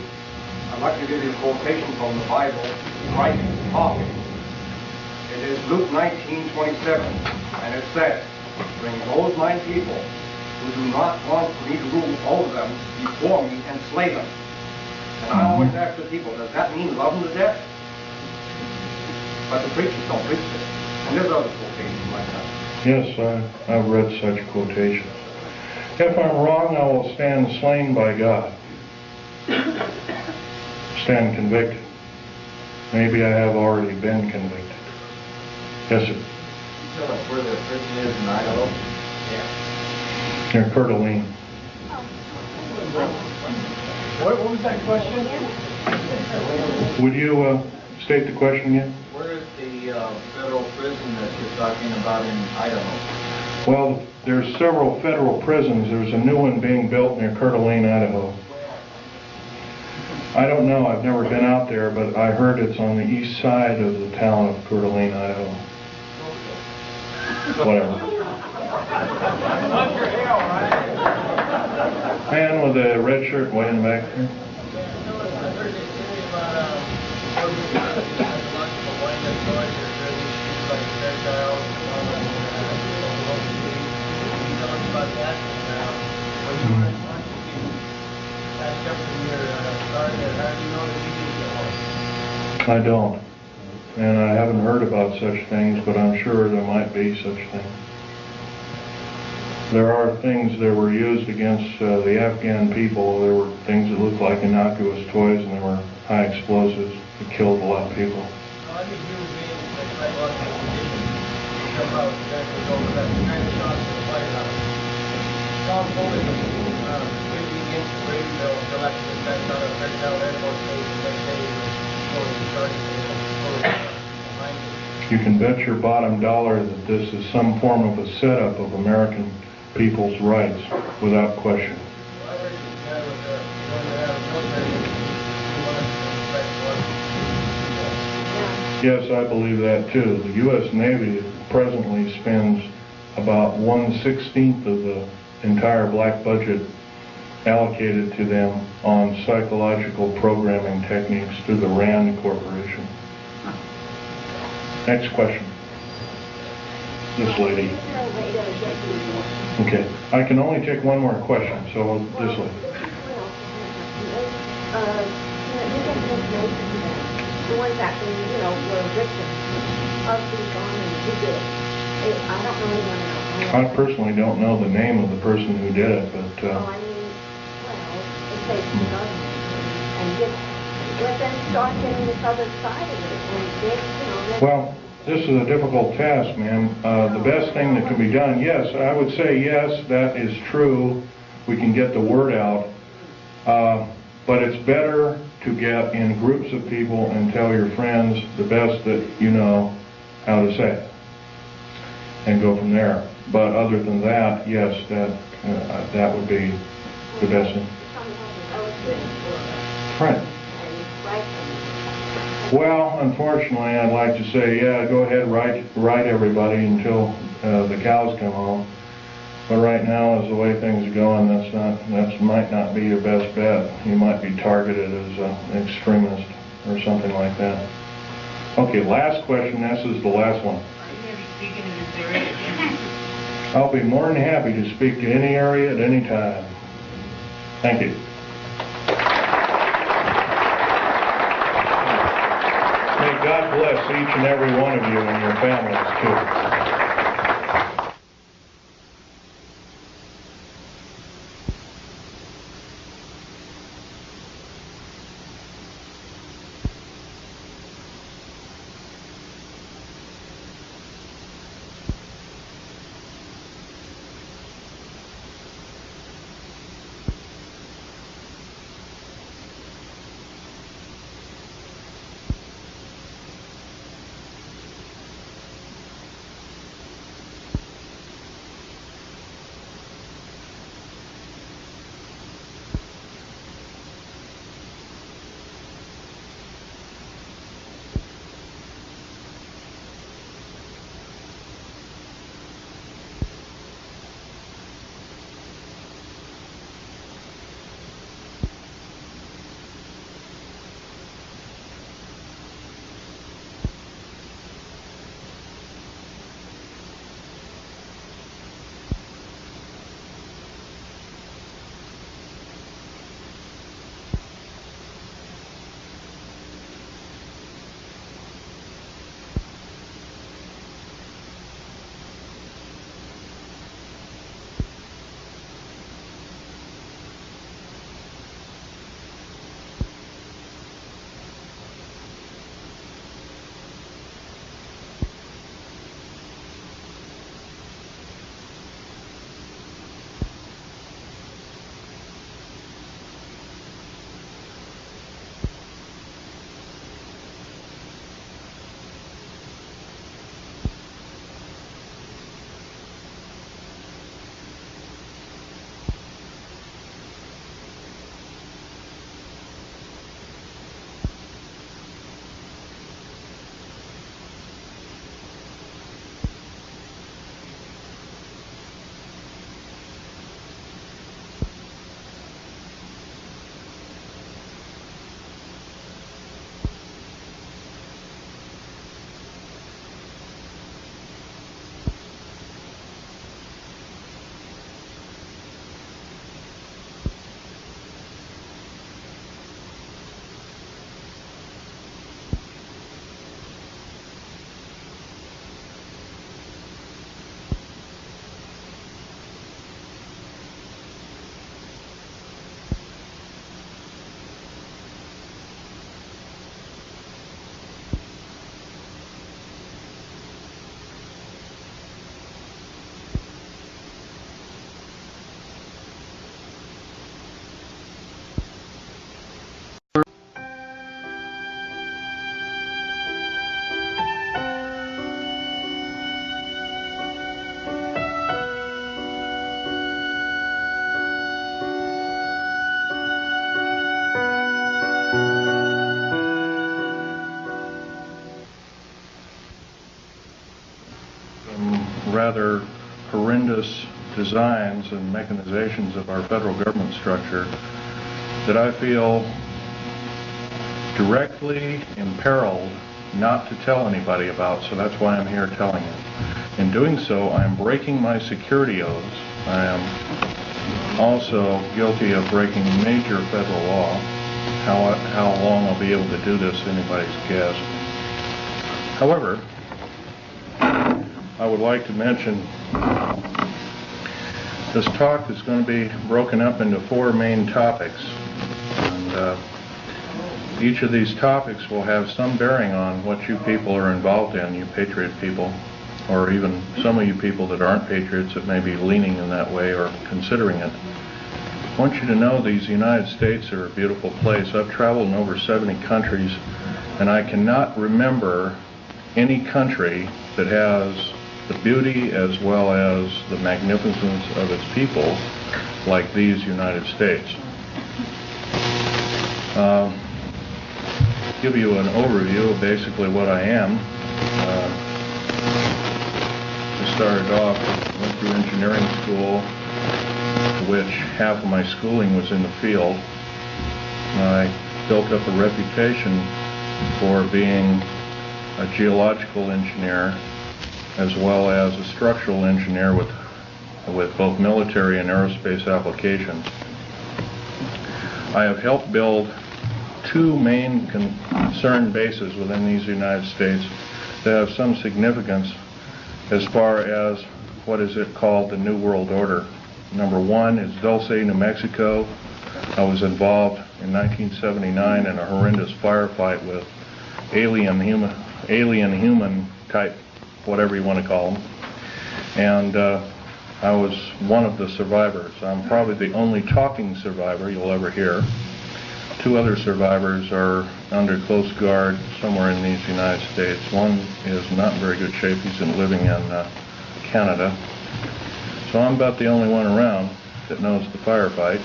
I'd like to give you a quotation from the Bible. Christ talking. It is Luke 19:27, and it says, "Bring those my people who do not want me to rule over them before me and slay them." And I always ask the people, does that mean love them to death? But the preachers don't preach this. And there's other quotations like that. Yes, I've read such quotations. If I'm wrong, I will stand slain by God. Stand convicted. Maybe I have already been convicted. Yes, sir. Tell us where the prison is in Idaho? Near Coeur d'Alene. What was that question? Would you state the question again? Where is the federal prison that you're talking about in Idaho? Well, there's several federal prisons. There's a new one being built near Coeur d'Alene, Idaho. I don't know. I've never been out there, but I heard it's on the east side of the town of Coeur d'Alene, Idaho. Whatever. Man with a red shirt way in the back there. I don't. And I haven't heard about such things, but I'm sure there might be such things. There are things that were used against the Afghan people. There were things that looked like innocuous toys, and there were high explosives that killed a lot of people. You can bet your bottom dollar that this is some form of a setup of American people's rights, without question. Yes, I believe that too. The U.S. Navy presently spends about 1/16 of the entire black budget allocated to them on psychological programming techniques through the RAND Corporation. Next question. This lady. Okay. I can only take one more question, so this lady. The ones that, were victims of the bombing who did it. I don't really want to know. I personally don't know the name of the person who did it, but... it takes the government and let them start getting this other side of it. And well, this is a difficult task, ma'am. The best thing that can be done, yes, I would say yes, that is true. We can get the word out. But it's better to get in groups of people and tell your friends the best that you know how to say it, and go from there. But other than that, yes, that would be the best thing. Right. Well, unfortunately, I'd like to say, yeah, go ahead, write everybody until the cows come home. But right now, as the way things are going, that might not be your best bet. You might be targeted as an extremist or something like that. Okay, last question. This is the last one. I'll be more than happy to speak to any area at any time. Thank you. May God bless each and every one of you and your families, too. rather horrendous designs and mechanizations of our federal government structure that I feel directly imperiled not to tell anybody about, so that's why I'm here telling you. In doing so, I am breaking my security oaths. I am also guilty of breaking major federal law. How long I'll be able to do this, anybody's guess. However, I would like to mention this talk is going to be broken up into 4 main topics. And each of these topics will have some bearing on what you people are involved in, you patriot people, or even some of you people that aren't patriots that may be leaning in that way or considering it. I want you to know these United States are a beautiful place. I've traveled in over 70 countries, and I cannot remember any country that has the beauty as well as the magnificence of its people like these United States. Give you an overview of basically what I am. I started off, went through engineering school, which half of my schooling was in the field. I built up a reputation for being a geological engineer as well as a structural engineer with both military and aerospace applications. I have helped build 2 main concerned bases within these United States that have some significance as far as what is it called the New World Order. Number 1 is Dulce, New Mexico. I was involved in 1979 in a horrendous firefight with alien human type, whatever you want to call them. And I was one of the survivors. I'm probably the only talking survivor you'll ever hear. 2 other survivors are under close guard somewhere in these United States. One is not in very good shape. He's living in Canada. So I'm about the only one around that knows the firefight,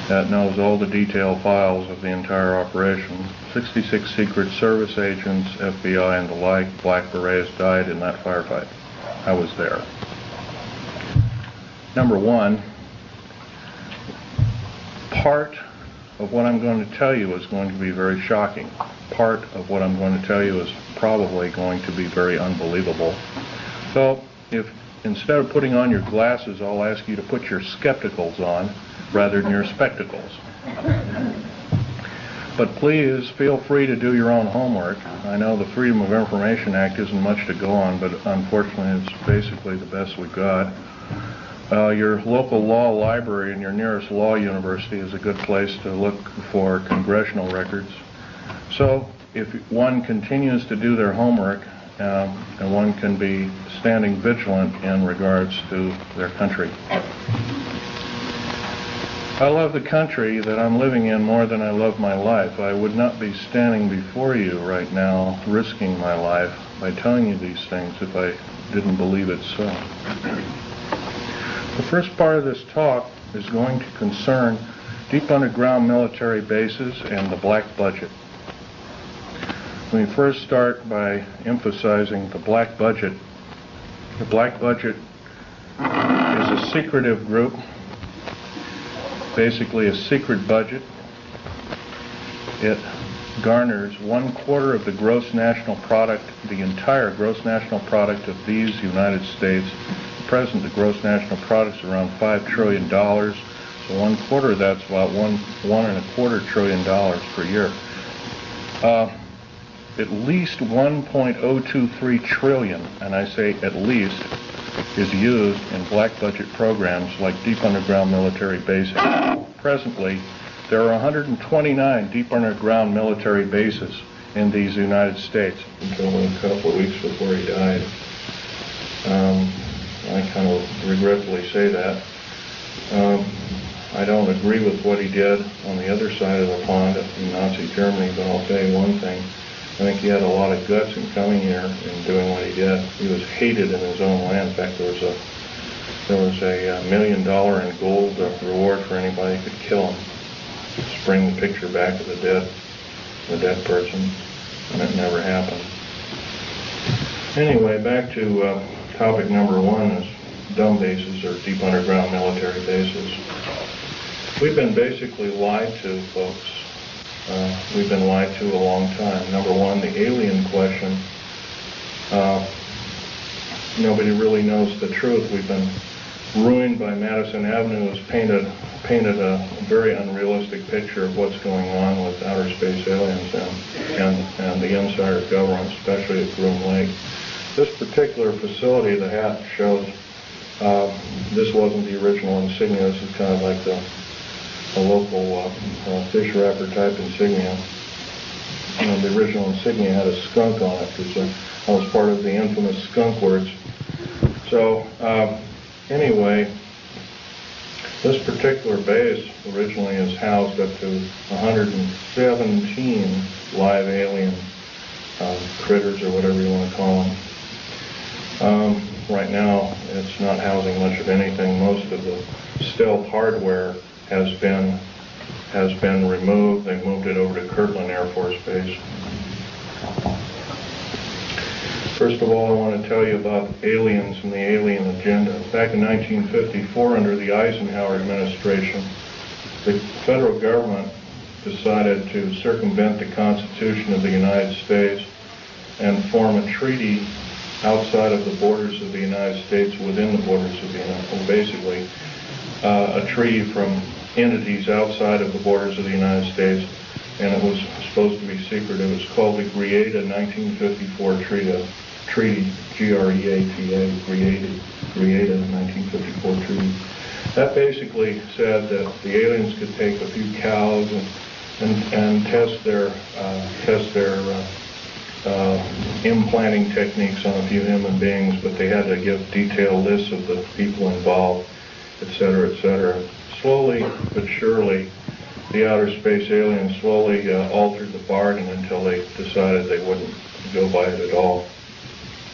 that knows all the detailed files of the entire operation. 66 Secret Service agents, FBI and the like, Black Berets died in that firefight. I was there. Number 1, part of what I'm going to tell you is going to be very shocking. Part of what I'm going to tell you is probably going to be very unbelievable. So if instead of putting on your glasses, I'll ask you to put your skepticals on rather than your spectacles. But please feel free to do your own homework. I know the Freedom of Information Act isn't much to go on, but unfortunately it's basically the best we've got. Your local law library and your nearest law university is a good place to look for congressional records. So if one continues to do their homework, and one can be standing vigilant in regards to their country. I love the country that I'm living in more than I love my life. I would not be standing before you right now risking my life by telling you these things if I didn't believe it so. The first part of this talk is going to concern deep underground military bases and the black budget. Let me first start by emphasizing the black budget. The black budget is a secretive group, basically a secret budget. It garners 1/4 of the gross national product, the entire gross national product of these United States. At present, the gross national product is around $5 trillion. So 1/4 of that's about $1.25 trillion per year. At least 1.023 trillion, and I say at least, is used in black budget programs like deep underground military bases. Presently, there are 129 deep underground military bases in these United States. Until a couple of weeks before he died. I kind of regretfully say that. I don't agree with what he did on the other side of the pond in Nazi Germany, but I'll tell you one thing. I think he had a lot of guts in coming here and doing what he did. He was hated in his own land. In fact, there was a $1 million in gold reward for anybody who could kill him. Just bring the picture back of the dead person, and it never happened. Anyway, back to topic number one is dumb bases or deep underground military bases. We've been basically lied to, folks. We've been lied to a long time. Number one, the alien question. Nobody really knows the truth. We've been ruined by Madison Avenue has painted a very unrealistic picture of what's going on with outer space aliens and the inside of government, especially at Groom Lake. This particular facility, the hat shows, this wasn't the original insignia. This is kind of like a local fish wrapper type insignia. And the original insignia had a skunk on it because that was part of the infamous skunk words. So anyway, this particular base originally is housed up to 117 live alien critters, or whatever you want to call them. Right now, it's not housing much of anything. Most of the stealth hardware has been removed. They moved it over to Kirtland Air Force Base. First of all, I want to tell you about aliens and the alien agenda. Back in 1954, under the Eisenhower administration, the federal government decided to circumvent the Constitution of the United States and form a treaty outside of the borders of the United States within the borders of the United States. Well, basically, a treaty from entities outside of the borders of the United States, and it was supposed to be secret. It was called the Greada 1954 Treaty, G-R-E-A-T-A, Greada 1954 Treaty. That basically said that the aliens could take a few cows and test their implanting techniques on a few human beings, but they had to give detailed lists of the people involved, etc., etc. Slowly but surely, the outer space aliens slowly altered the bargain until they decided they wouldn't go by it at all.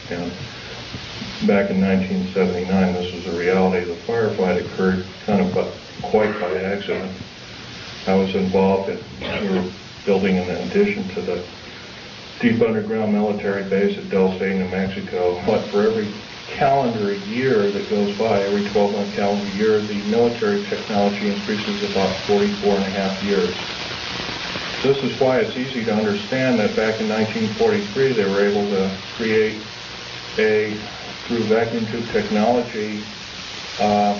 And back in 1979, this was a reality. The firefight occurred kind of quite by accident. I was involved we were building an addition to the deep underground military base at Del State, New Mexico. But for every calendar year that goes by, every 12-month calendar year, the military technology increases about 44 and a half years. This is why it's easy to understand that back in 1943 they were able to create through vacuum tube technology, a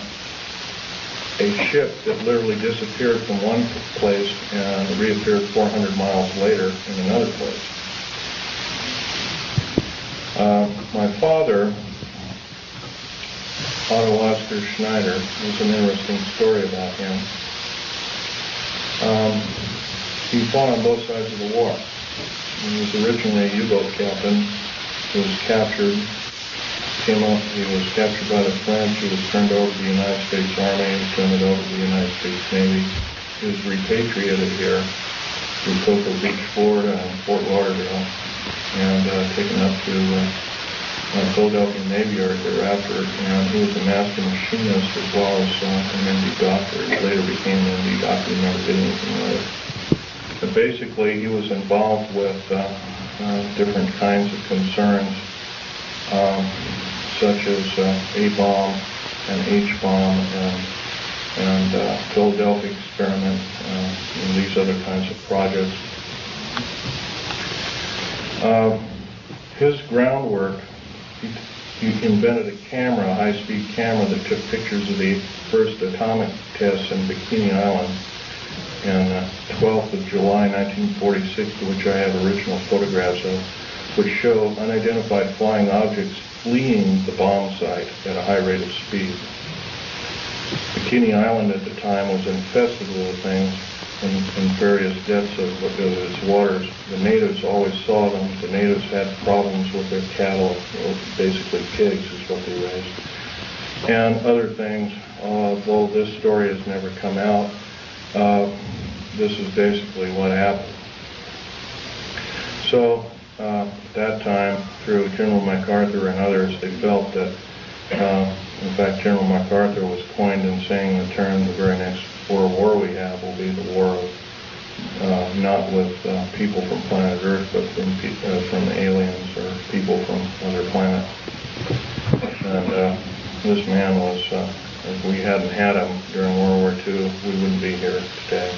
ship that literally disappeared from one place and reappeared 400 miles later in another place. My father, Otto Oscar Schneider, there's an interesting story about him. He fought on both sides of the war. He was originally a U-boat captain. He was captured, he was captured by the French. He was turned over to the United States Army. He was turned over to the United States Navy. He was repatriated here to Cocoa Beach, Florida, and Fort Lauderdale, and taken up to Philadelphia Navy Yard thereafter. And he was a master machinist as well as an MD doctor. He later became an MD doctor and never did anything with it. But basically, he was involved with different kinds of concerns, such as A-bomb and H-bomb and Philadelphia experiment and these other kinds of projects. His groundwork, he invented a camera, a high-speed camera that took pictures of the first atomic tests in Bikini Island on 12th of July 1946, to which I have original photographs of, which show unidentified flying objects fleeing the bomb site at a high rate of speed. Bikini Island at the time was infested with things in various depths of its waters. The natives always saw them. The natives had problems with their cattle, basically pigs is what they raised, and other things. Though this story has never come out, this is basically what happened. So at that time, through General MacArthur and others, they felt that, in fact, General MacArthur was coined in saying the term, the very next World War we have will be the war of, not with people from planet Earth, but from aliens or people from other planets. And this man was, if we hadn't had him during World War II, we wouldn't be here today.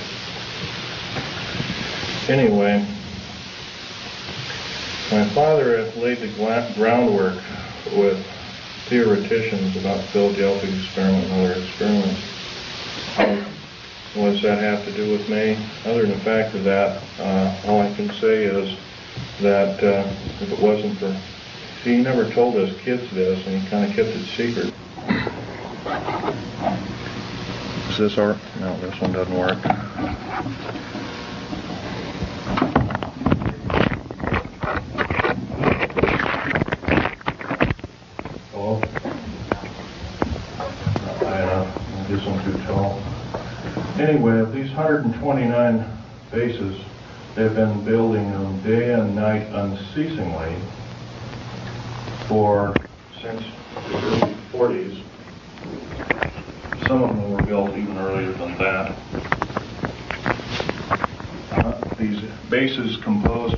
Anyway, my father had laid the groundwork with theoreticians about Philadelphia experiment and other experiments. What does that have to do with me? Other than the fact of that, all I can say is that if it wasn't for, see, he never told us kids this, and he kind of kept it secret. Is this our? No, this one doesn't work. Hello? Not high enough. This one's too tall. Anyway, of these 129 bases, they've been building them day and night unceasingly since the early 40s. Some of them were built even earlier than that. These bases comprise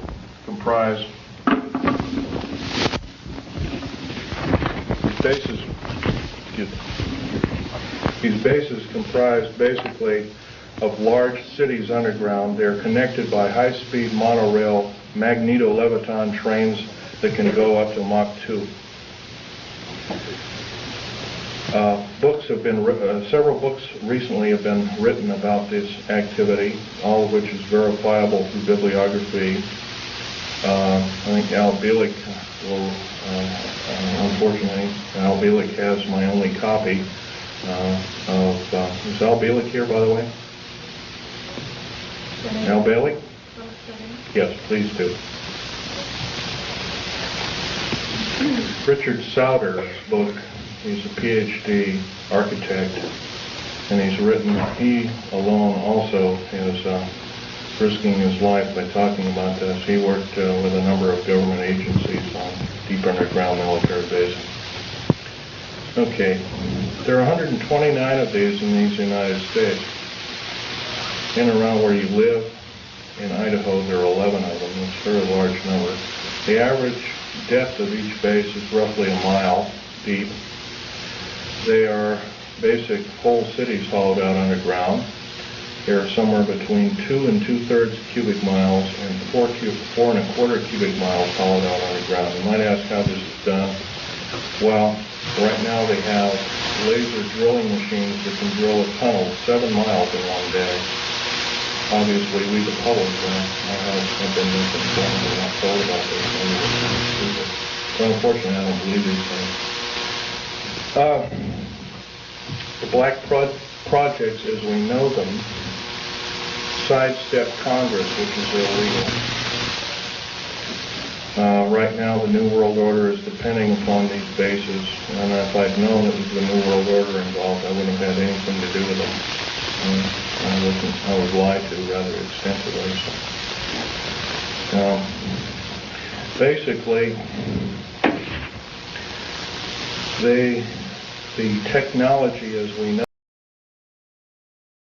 basically of large cities underground. They're connected by high-speed monorail magneto-leviton trains that can go up to Mach 2. Books have been several books recently have been written about this activity, all of which is verifiable through bibliography. I think Al Bielek will, unfortunately, Al Bielek has my only copy is Al Bielek here, by the way? Al Bielek? Yes, please do. Richard Sauder's book, he's a PhD architect, and he alone also is risking his life by talking about this. He worked with a number of government agencies on deep underground military bases. Okay, there are 129 of these in these United States. In and around where you live, in Idaho, there are 11 of them. It's a very large number. The average depth of each base is roughly a mile deep. They are basic whole cities hollowed out underground. They are somewhere between 2 2/3 cubic miles and 4 1/4 cubic miles hollowed out underground. You might ask how this is done. Well, right now they have laser drilling machines that can drill a tunnel 7 miles in one day. Obviously, we the public have been misinformed and not told about this. So unfortunately, I don't believe these things. The black projects, as we know them, sidestep Congress, which is illegal. Right now, the New World Order is depending upon these bases, and if I'd known it was the New World Order involved, I wouldn't have had anything to do with them. I was lied to rather extensively. So, basically, the technology as we know